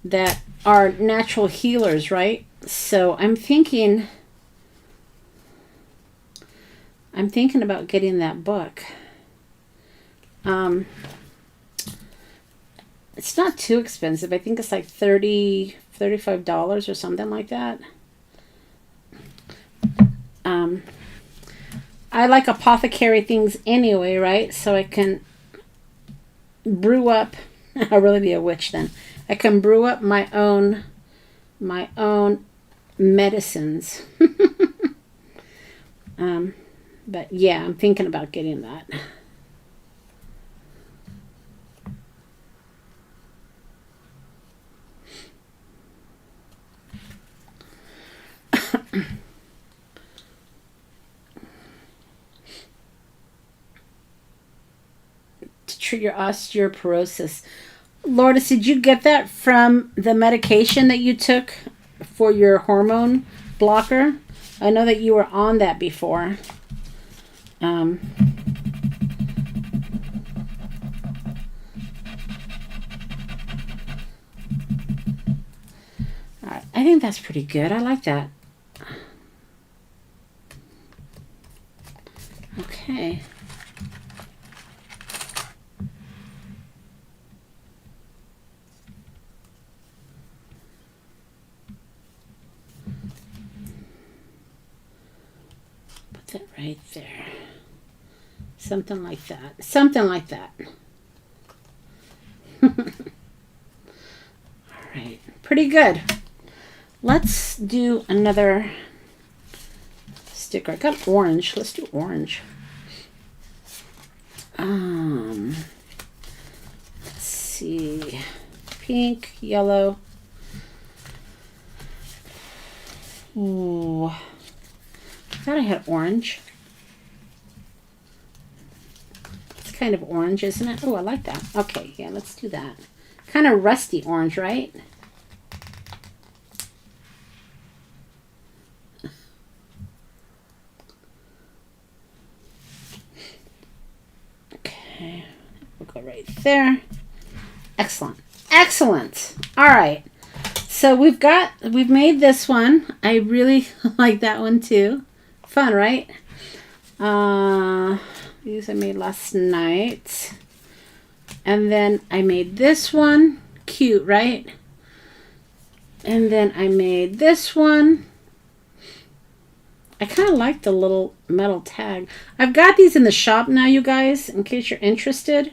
that are natural healers, right? So I'm thinking about getting that book. It's not too expensive. I think it's like $35 or something like that. I like apothecary things anyway, right? So I can brew up. I'll really be a witch then. I can brew up my own medicines. But yeah, I'm thinking about getting that. To treat your osteoporosis. Lourdes, did you get that from the medication that you took for your hormone blocker? I know that you were on that before. All right, I think that's pretty good. I like that. Okay. Put that right there. Something like that. Something like that. All right. Pretty good. Let's do another sticker. I got orange. Let's do orange. Let's see. Pink, yellow. Ooh. I thought I had orange. It's kind of orange, isn't it? Oh, I like that. Okay, yeah, let's do that. Kind of rusty orange, right? Okay, we'll go right there. Excellent. Excellent. All right. So we've made this one. I really like that one too. Fun, right? These I made last night. And then I made this one. Cute, right? And then I made this one. I kind of like the little metal tag. I've got these in the shop now, you guys, in case you're interested.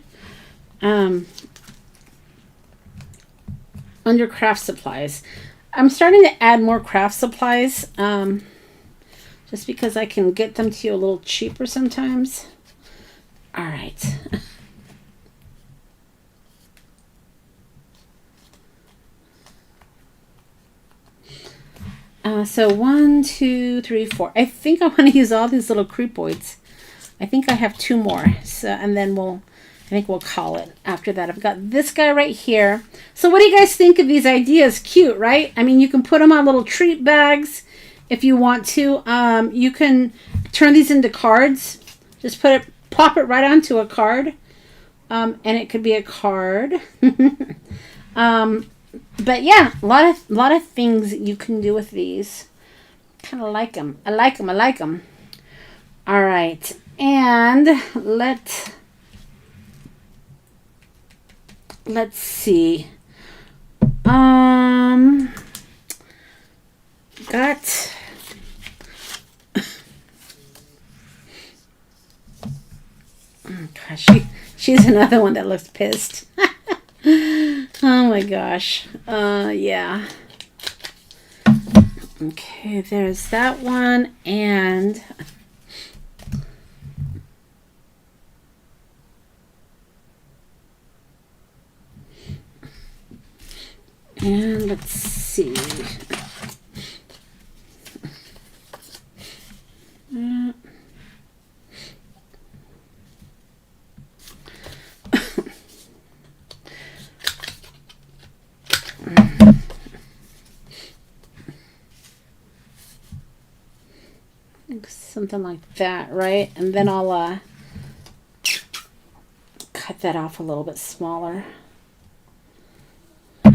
Under craft supplies. I'm starting to add more craft supplies. Just because I can get them to you a little cheaper sometimes. All right. So 1, 2, 3, 4. I think I want to use all these little creepoids. I think I have 2 more. So, and then I think we'll call it after that. I've got this guy right here. So what do you guys think of these ideas? Cute, right? I mean, you can put them on little treat bags if you want to. You can turn these into cards. Just pop it right onto a card. And it could be a card. But yeah, a lot of things you can do with these. Kind of like them. I like them. I like them. All right. And let's see. Got gosh, she's another one that looks pissed. Oh my gosh. Yeah. Okay, there's that one, and let's see. Something like that, right? And then I'll cut that off a little bit smaller. I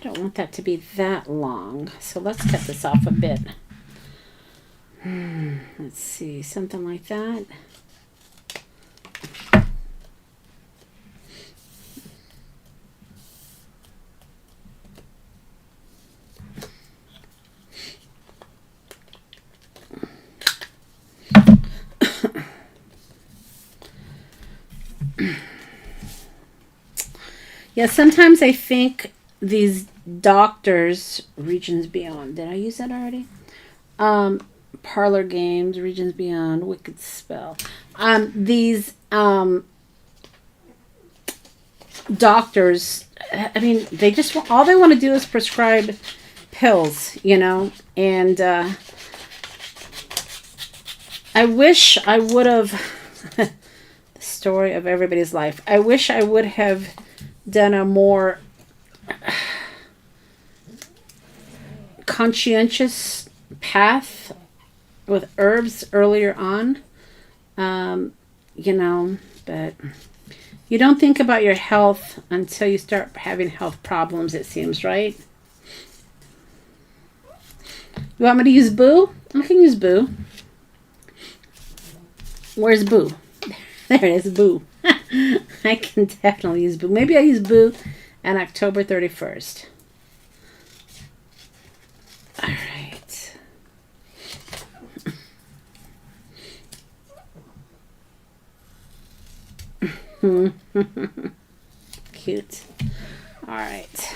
don't want that to be that long, so let's cut this off a bit. Let's see, something like that. Yeah, sometimes I think these doctors, Regions Beyond, did I use that already? Parlor Games, Regions Beyond, Wicked Spell. These doctors, I mean, they just want, all they want to do is prescribe pills, you know, and I wish I would have the story of everybody's life. I wish I would have done a more conscientious path with herbs earlier on, you know, but you don't think about your health until you start having health problems, it seems, right? You want me to use Boo? I can use Boo. Where's Boo? There it is, Boo. I can definitely use Boo. Maybe I use Boo on October 31st. All right. Cute. All right.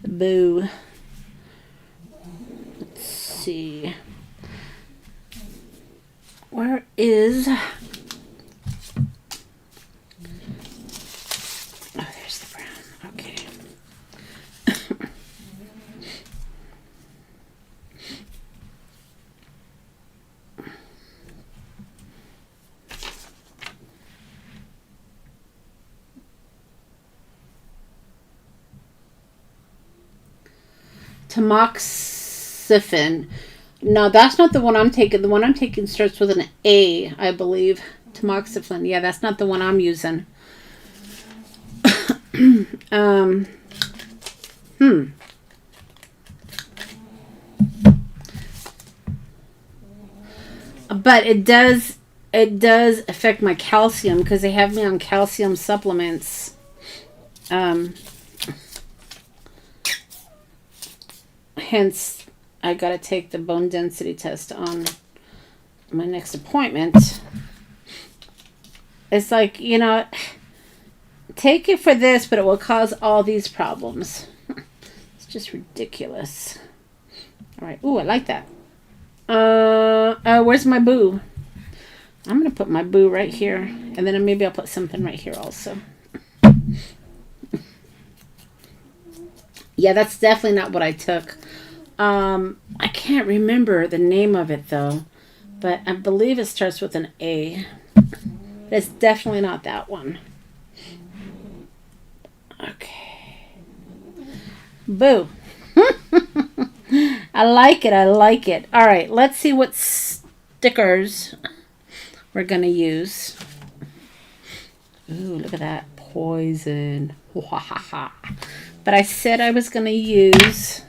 Boo. Let's see. Where is... Oh, there's the brown. Okay. Tamoxifen. No, that's not the one I'm taking. The one I'm taking starts with an A, I believe. Tamoxifen. Yeah, that's not the one I'm using. But it does affect my calcium because they have me on calcium supplements. Hence, I got to take the bone density test on my next appointment. It's like, you know, take it for this, but it will cause all these problems. It's just ridiculous. All right. Ooh, I like that. Where's my Boo? I'm going to put my Boo right here. And then maybe I'll put something right here also. Yeah, that's definitely not what I took. I can't remember the name of it, though. But I believe it starts with an A. It's definitely not that one. Okay. Boo. I like it. I like it. All right. Let's see what stickers we're going to use. Ooh, look at that. Poison. But I said I was going to use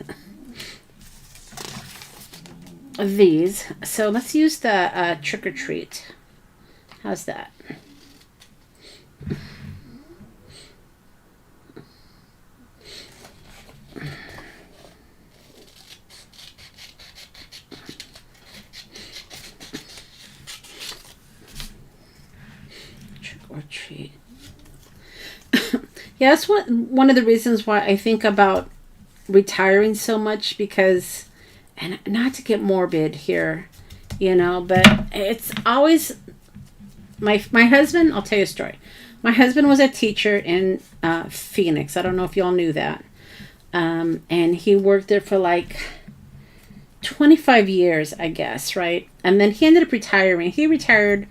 these. So let's use the Trick or Treat. How's that? Trick or Treat. Yeah, that's one of the reasons why I think about retiring so much, because, and not to get morbid here, you know, but it's always my husband. I'll tell you a story. My husband was a teacher in Phoenix. I don't know if y'all knew that. And he worked there for like 25 years, I guess, right? And then he ended up retiring. He retired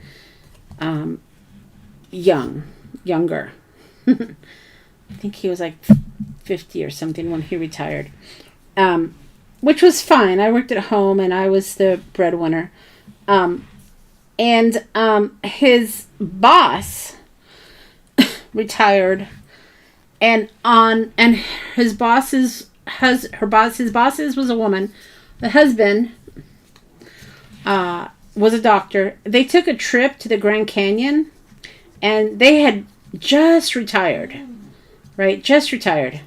younger. I think he was like 50 or something when he retired, which was fine. I worked at home and I was the breadwinner. And his boss retired, and his boss's was a woman. The husband was a doctor. They took a trip to the Grand Canyon, and they had just retired. right? Just retired.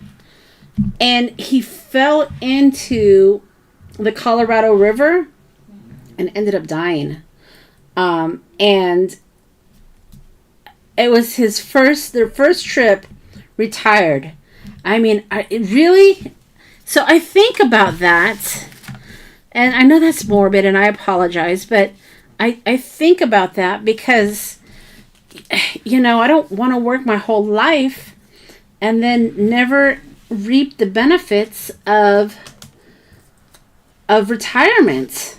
And he fell into the Colorado River and ended up dying. And it was their first trip retired. I mean, really? So I think about that, and I know that's morbid, and I apologize, but I think about that because, you know, I don't want to work my whole life and then never reap the benefits of retirement.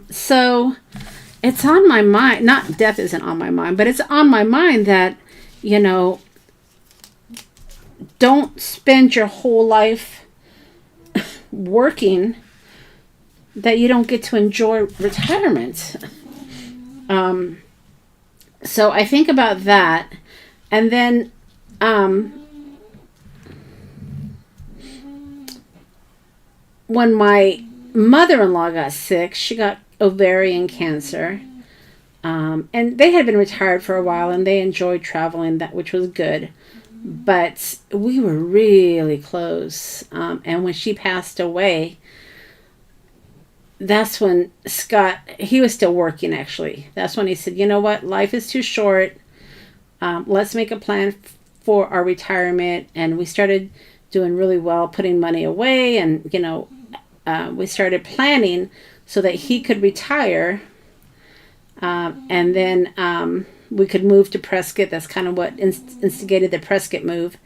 So it's on my mind. Not death isn't on my mind, but it's on my mind that, you know, don't spend your whole life working that you don't get to enjoy retirement. So I think about that. And then when my mother-in-law got sick, she got ovarian cancer. And they had been retired for a while, and they enjoyed traveling, which was good. But we were really close. And when she passed away, that's when Scott, he was still working actually. That's when he said, you know what, life is too short. Let's make a plan for our retirement. And we started doing really well, putting money away. And, you know, we started planning so that he could retire. And then we could move to Prescott. That's kind of what instigated the Prescott move.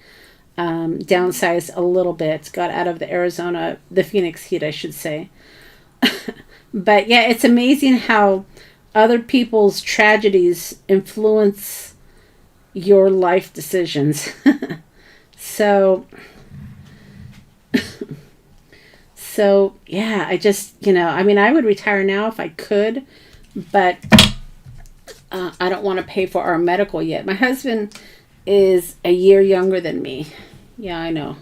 Downsized a little bit. Got out of the Phoenix heat, I should say. But yeah, it's amazing how other people's tragedies influence your life decisions. So yeah, I just, you know, I mean, I would retire now if I could, but I don't want to pay for our medical yet. My husband is a year younger than me. Yeah, I know.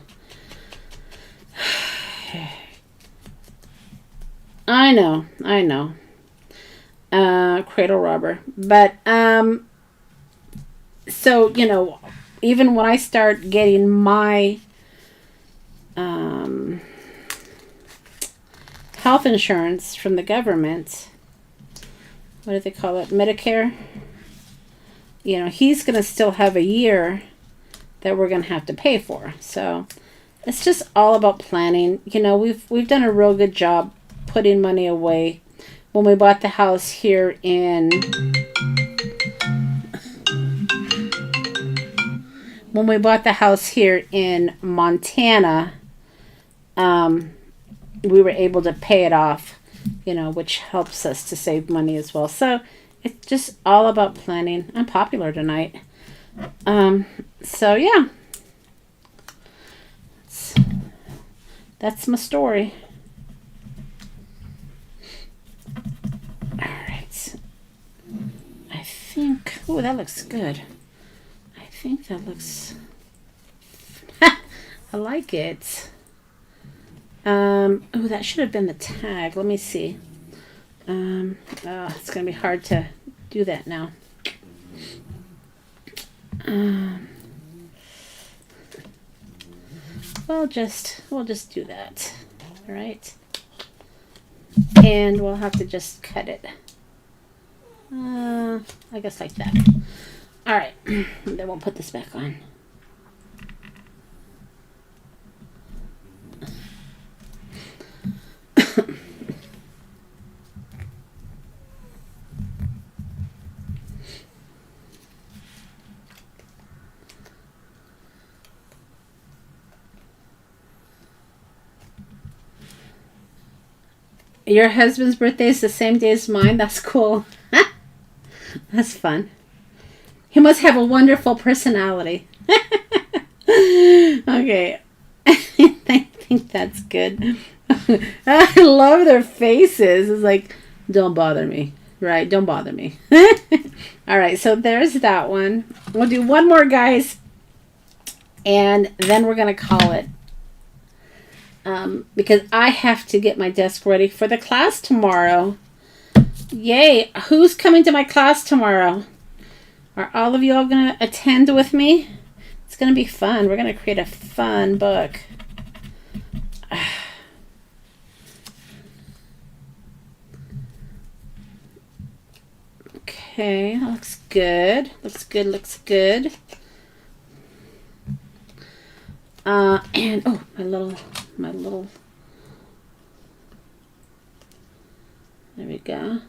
I know. Cradle robber. But, so, you know, even when I start getting my health insurance from the government, what do they call it? Medicare? You know, he's going to still have a year that we're going to have to pay for. So it's just all about planning. You know, we've done a real good job putting money away. When we bought the house here in Montana, we were able to pay it off, you know, which helps us to save money as well. So it's just all about planning. I'm popular tonight. So yeah, that's my story. Oh, that looks good. I think that looks... I like it. Oh, that should have been the tag. Let me see. Oh, it's going to be hard to do that now. We'll just do that. All right. And we'll have to just cut it. I guess like that. All right. Then we'll put this back on. Your husband's birthday is the same day as mine. That's cool. That's fun. He must have a wonderful personality. Okay. I think that's good. I love their faces. It's like, don't bother me. Right? Don't bother me. All right. So there's that one. We'll do one more, guys. And then we're going to call it. Because I have to get my desk ready for the class tomorrow. Yay! Who's coming to my class tomorrow? Are all of you all going to attend with me? It's going to be fun. We're going to create a fun book. Okay, that looks good. Looks good, looks good. And oh, my little, there we go.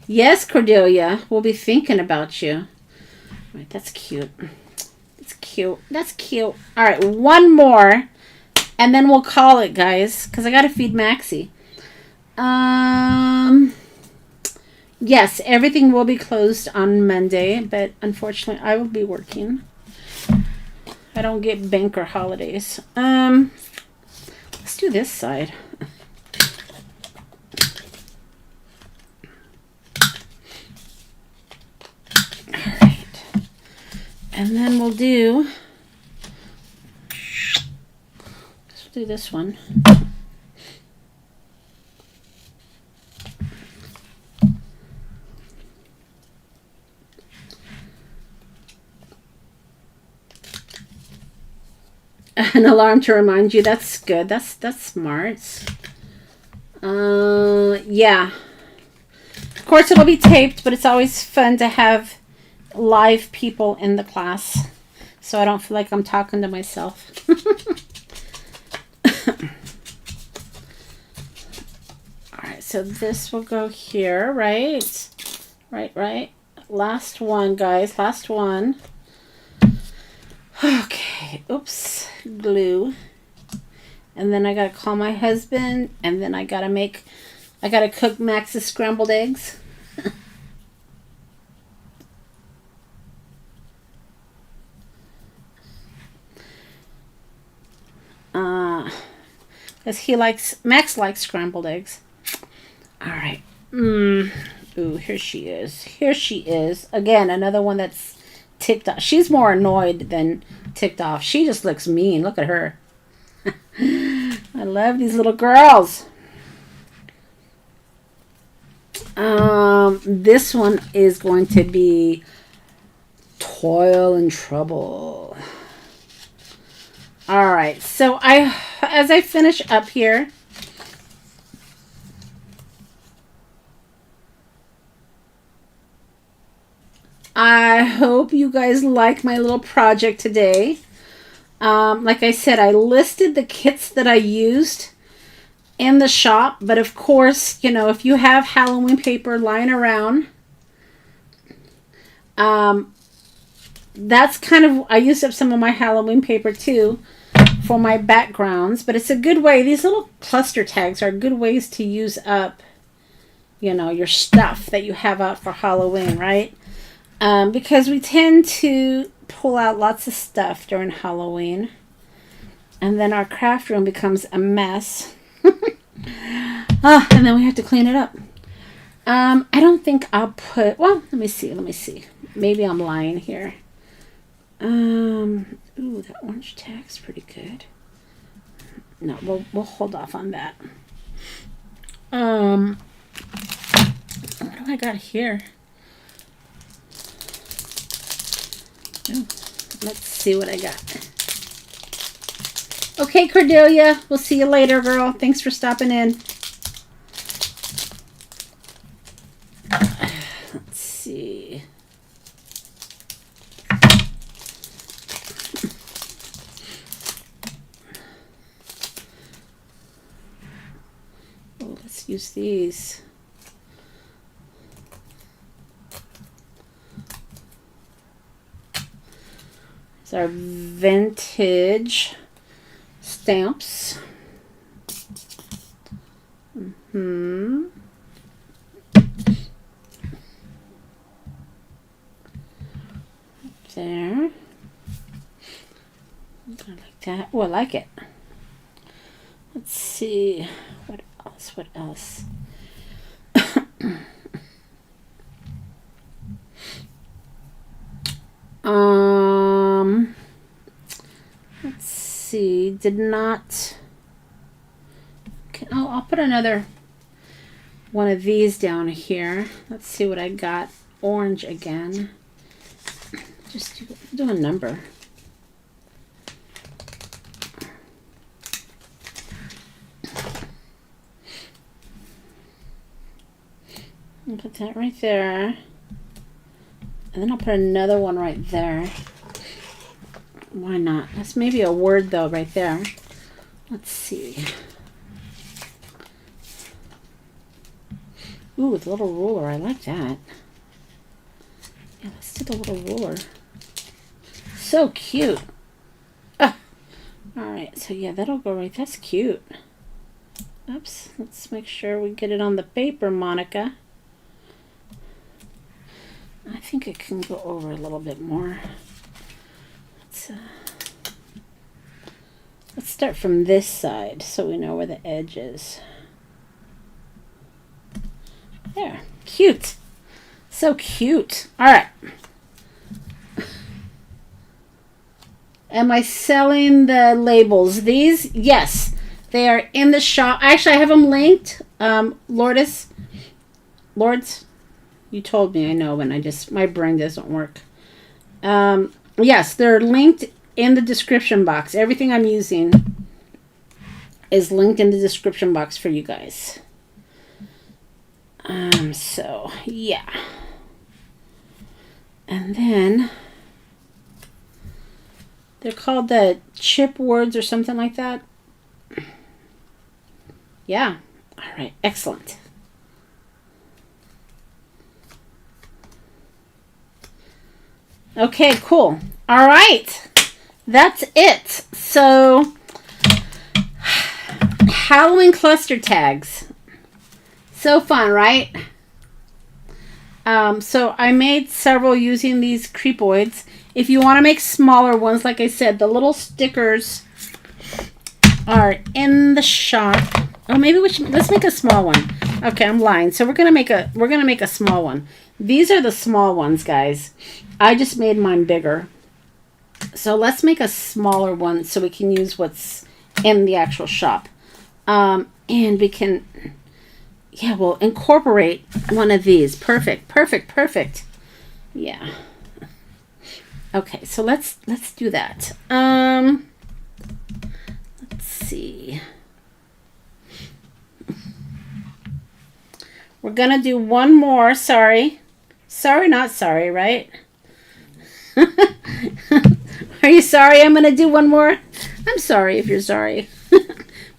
Yes, Cordelia, we'll be thinking about you. All right, that's cute. That's cute. That's cute. All right, one more, and then we'll call it, guys, because I got to feed Maxie. Yes, everything will be closed on Monday, but unfortunately, I will be working. I don't get bank or holidays. Let's do this side. And then we'll do this one. An alarm to remind you. That's good. That's smart. Yeah. Of course, it'll be taped, but it's always fun to have live people in the class, so I don't feel like I'm talking to myself. All right, so this will go here, right? Right. Last one, guys. Last one. Okay. Oops. Glue. And then I gotta call my husband, and then I gotta cook Max's scrambled eggs. Because Max likes scrambled eggs. All right. Ooh, here she is. Here she is. Again, another one that's ticked off. She's more annoyed than ticked off. She just looks mean. Look at her. I love these little girls. This one is going to be Toil and Trouble. All right, so as I finish up here, I hope you guys like my little project today. Like I said, I listed the kits that I used in the shop, but of course, you know, if you have Halloween paper lying around, that's kind of, I used up some of my Halloween paper too for my backgrounds, but it's a good way. These little cluster tags are good ways to use up, you know, your stuff that you have out for Halloween, right? Because we tend to pull out lots of stuff during Halloween, and then our craft room becomes a mess. And then we have to clean it up. I don't think I'll put, well, let me see. Maybe I'm lying here. Ooh, that orange tag's pretty good. No, we'll hold off on that. What do I got here? Ooh, let's see what I got. Okay, Cordelia, we'll see you later, girl. Thanks for stopping in. Let's see. Oh, let's use these. These are vintage stamps. There. I like that. Oh, I like it. Let's see. What else? Let's see. Did not. Okay, oh, I'll put another. one of these down here. Let's see what I got. Orange again. Just do a number. I'll put that right there. And then I'll put another one right there. Why not? That's maybe a word though right there. Let's see. Ooh, with a little ruler. I like that. Yeah, let's do the little ruler. So cute. Ah. Alright, so yeah, that'll go right. That's cute. Oops. Let's make sure we get it on the paper, Monica. I think it can go over a little bit more. Let's start from this side so we know where the edge is. There. Cute. So cute. All right. Am I selling the labels? These? Yes. They are in the shop. Actually, I have them linked. Lords, you told me. I know when my brain doesn't work. Yes, they're linked in the description box. Everything I'm using is linked in the description box for you guys. So, yeah. And then they're called the chip words or something like that. Yeah. All right. Excellent. Okay, cool. All right. That's it. So, Halloween cluster tags. So fun, right? So I made several using these creepoids. If you want to make smaller ones, like I said, the little stickers are in the shop. Oh, maybe let's make a small one. Okay, I'm lying. So we're gonna make a small one. These are the small ones, guys. I just made mine bigger. So let's make a smaller one so we can use what's in the actual shop. And we can, yeah, we'll incorporate one of these. Perfect, perfect, perfect. Yeah. Okay, so let's do that. Let's see. We're gonna do one more. Sorry, not sorry, right? Are you sorry I'm gonna do one more? I'm sorry if you're sorry.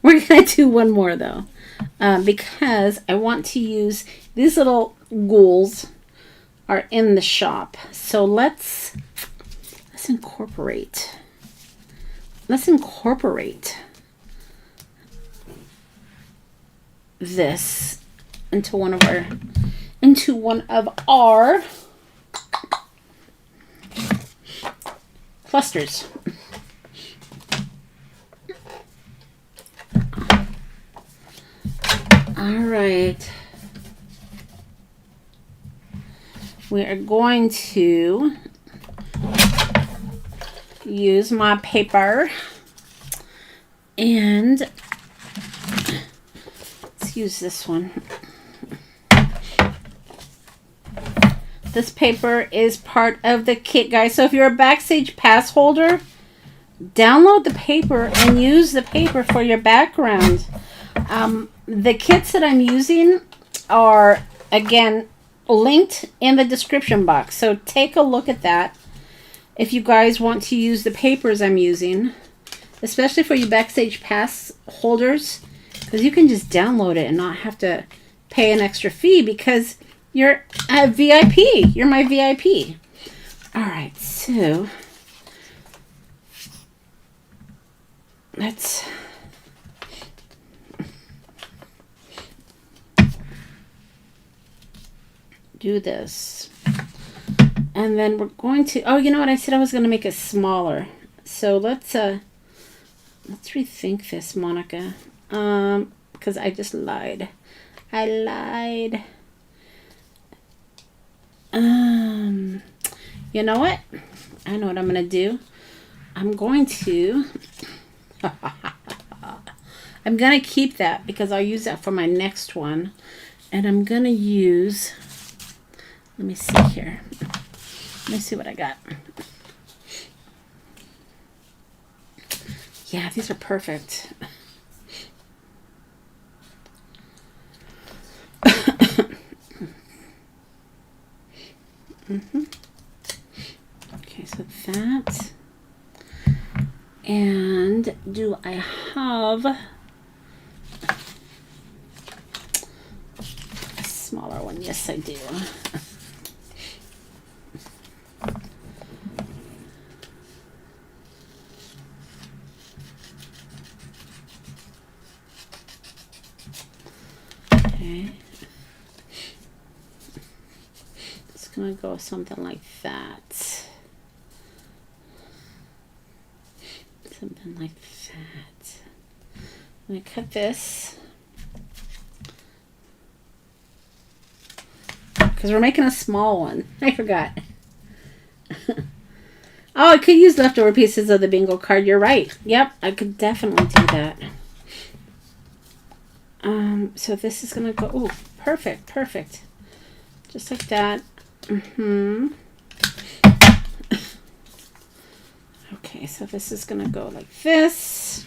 We're gonna do one more though, because I want to use these little ghouls are in the shop. So let's incorporate. Let's incorporate this into one of our clusters. All right. We are going to use my paper and let's use this one. This paper is part of the kit, guys. So if you're a Backstage Pass holder, download the paper and use the paper for your background. The kits that I'm using are, again, linked in the description box. So take a look at that if you guys want to use the papers I'm using, especially for you Backstage Pass holders, because you can just download it and not have to pay an extra fee because you're a VIP. You're my VIP. All right, so let's do this. And then we're going to, oh, you know what? I said I was going to make it smaller. So let's rethink this, Monica. Because I just lied. I lied. You know what? I know what I'm going to do. I'm going to keep that because I'll use that for my next one. And I'm going to use, let me see here. Let me see what I got. Yeah, these are perfect. Okay, so that. And do I have a smaller one? Yes, I do. Okay. It's going to go something like that. Something like that. I'm going to cut this. Because we're making a small one. I forgot. Oh, I could use leftover pieces of the bingo card. You're right. Yep, I could definitely do that. So this is going to go... Oh, perfect, perfect. Just like that. Okay, so this is going to go like this.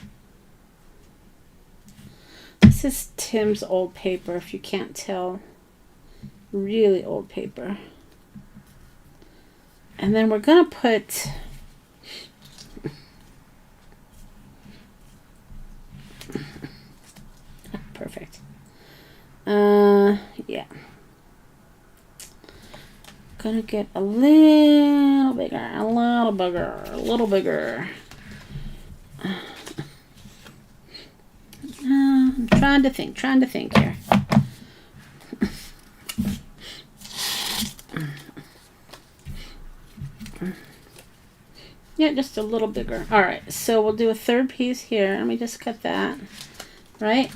This is Tim's old paper, if you can't tell. Really old paper. And then we're going to put... Perfect. Yeah. Gonna get a little bigger, a little bigger, a little bigger. I'm trying to think here. Yeah, just a little bigger. All right, so we'll do a third piece here. Let me just cut that, right?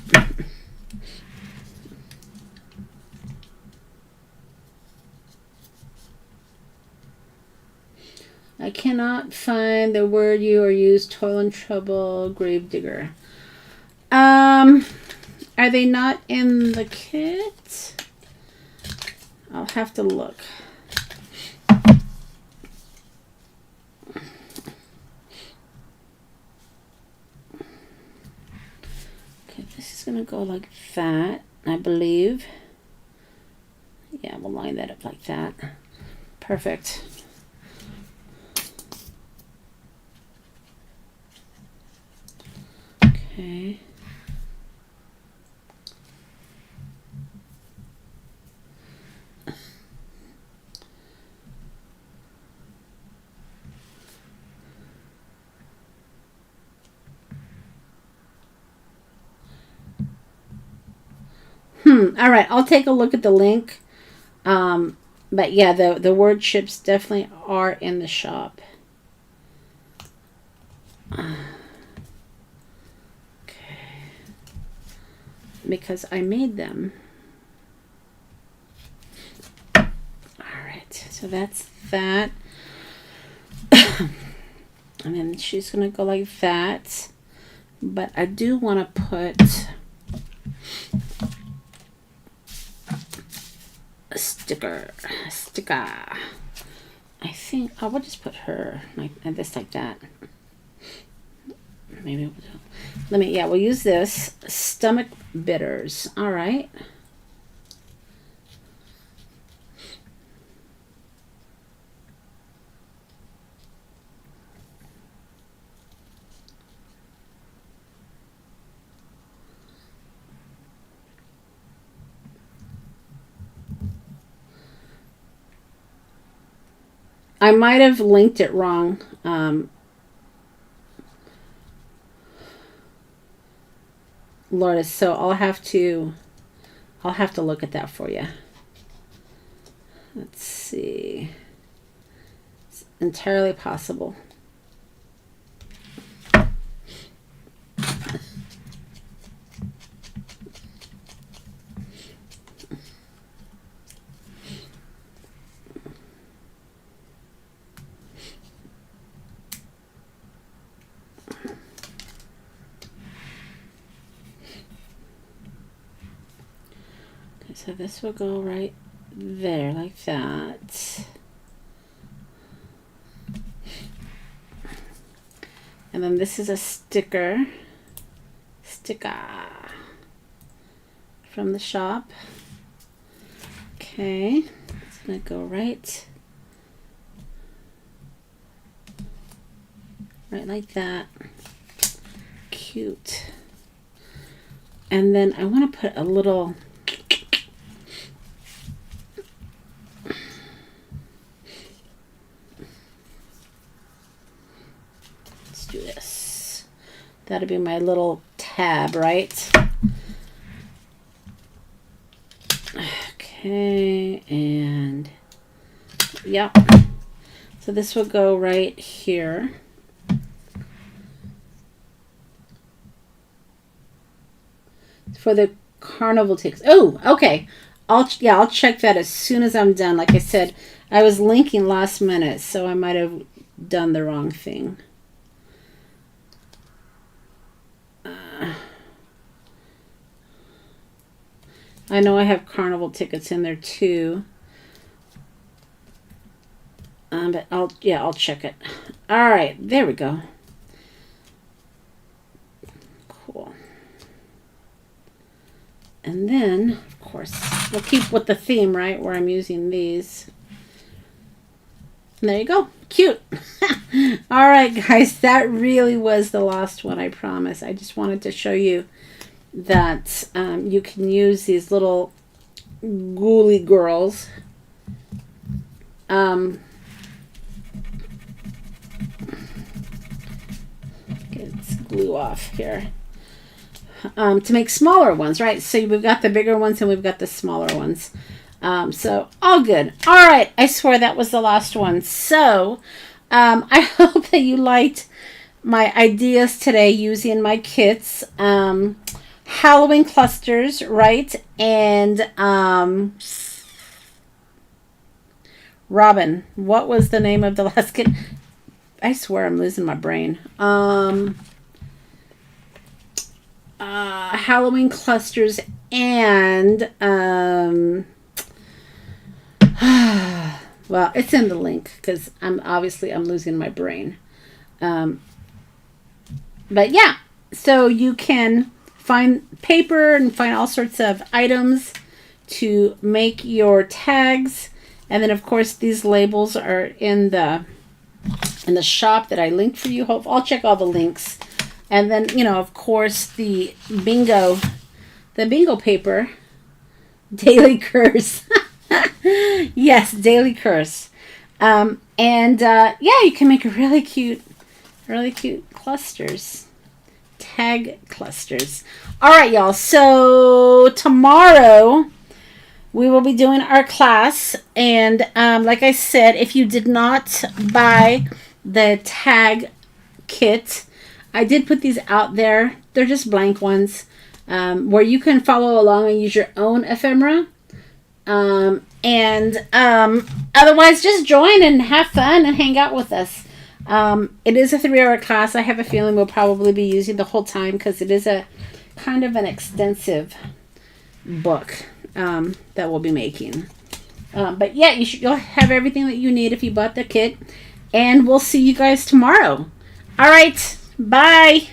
I cannot find the word you are used, toil and trouble, grave digger. Are they not in the kit? I'll have to look. Okay, this is going to go like that, I believe. Yeah, we'll line that up like that. Perfect. Okay. All right, I'll take a look at the link. But yeah, the word chips definitely are in the shop. Okay. Because I made them. All right, so that's that. And then she's going to go like that. But I do want to put a sticker. I think I will just put her like this, like that. Maybe we'll do. We'll use this stomach bitters. All right. I might have linked it wrong. Lourdes, so I'll have to look at that for you. Let's see. It's entirely possible. So this will go right there like that. And then this is a sticker from the shop. Okay, it's gonna go right like that. Cute. And then I want to put a little do this. That'll be my little tab, right? Okay, and yep. So this will go right here. For the Carnival Tickets. Oh, okay. I'll check that as soon as I'm done. Like I said, I was linking last minute, so I might have done the wrong thing. I know I have Carnival Tickets in there too. But I'll check it. All right, there we go. Cool. And then, of course, we'll keep with the theme, right, where I'm using these. And there you go. Cute. All right, guys, that really was the last one, I promise. I just wanted to show you that you can use these little ghouly girls. Get this glue off here. To make smaller ones, right? So we've got the bigger ones and we've got the smaller ones. So all good. All right. I swear that was the last one. So I hope that you liked my ideas today using my kits. Halloween clusters, right? And Robin, what was the name of the last kit? I swear I'm losing my brain. Halloween clusters and well, it's in the link because I'm losing my brain. But yeah, so you can find paper and find all sorts of items to make your tags, and then of course these labels are in the shop that I linked for you. I'll check all the links. And then, you know, of course, the bingo paper, Daily Curse. Yes, Daily Curse. Yeah, you can make really cute clusters, tag clusters. All right, y'all. So tomorrow we will be doing our class. And like I said, if you did not buy the tag kit, I did put these out there. They're just blank ones where you can follow along and use your own ephemera. Otherwise, just join and have fun and hang out with us. It is a 3-hour class. I have a feeling we'll probably be using the whole time because it is a kind of an extensive book that we'll be making. But yeah, you'll have everything that you need if you bought the kit. And we'll see you guys tomorrow. All right. Bye.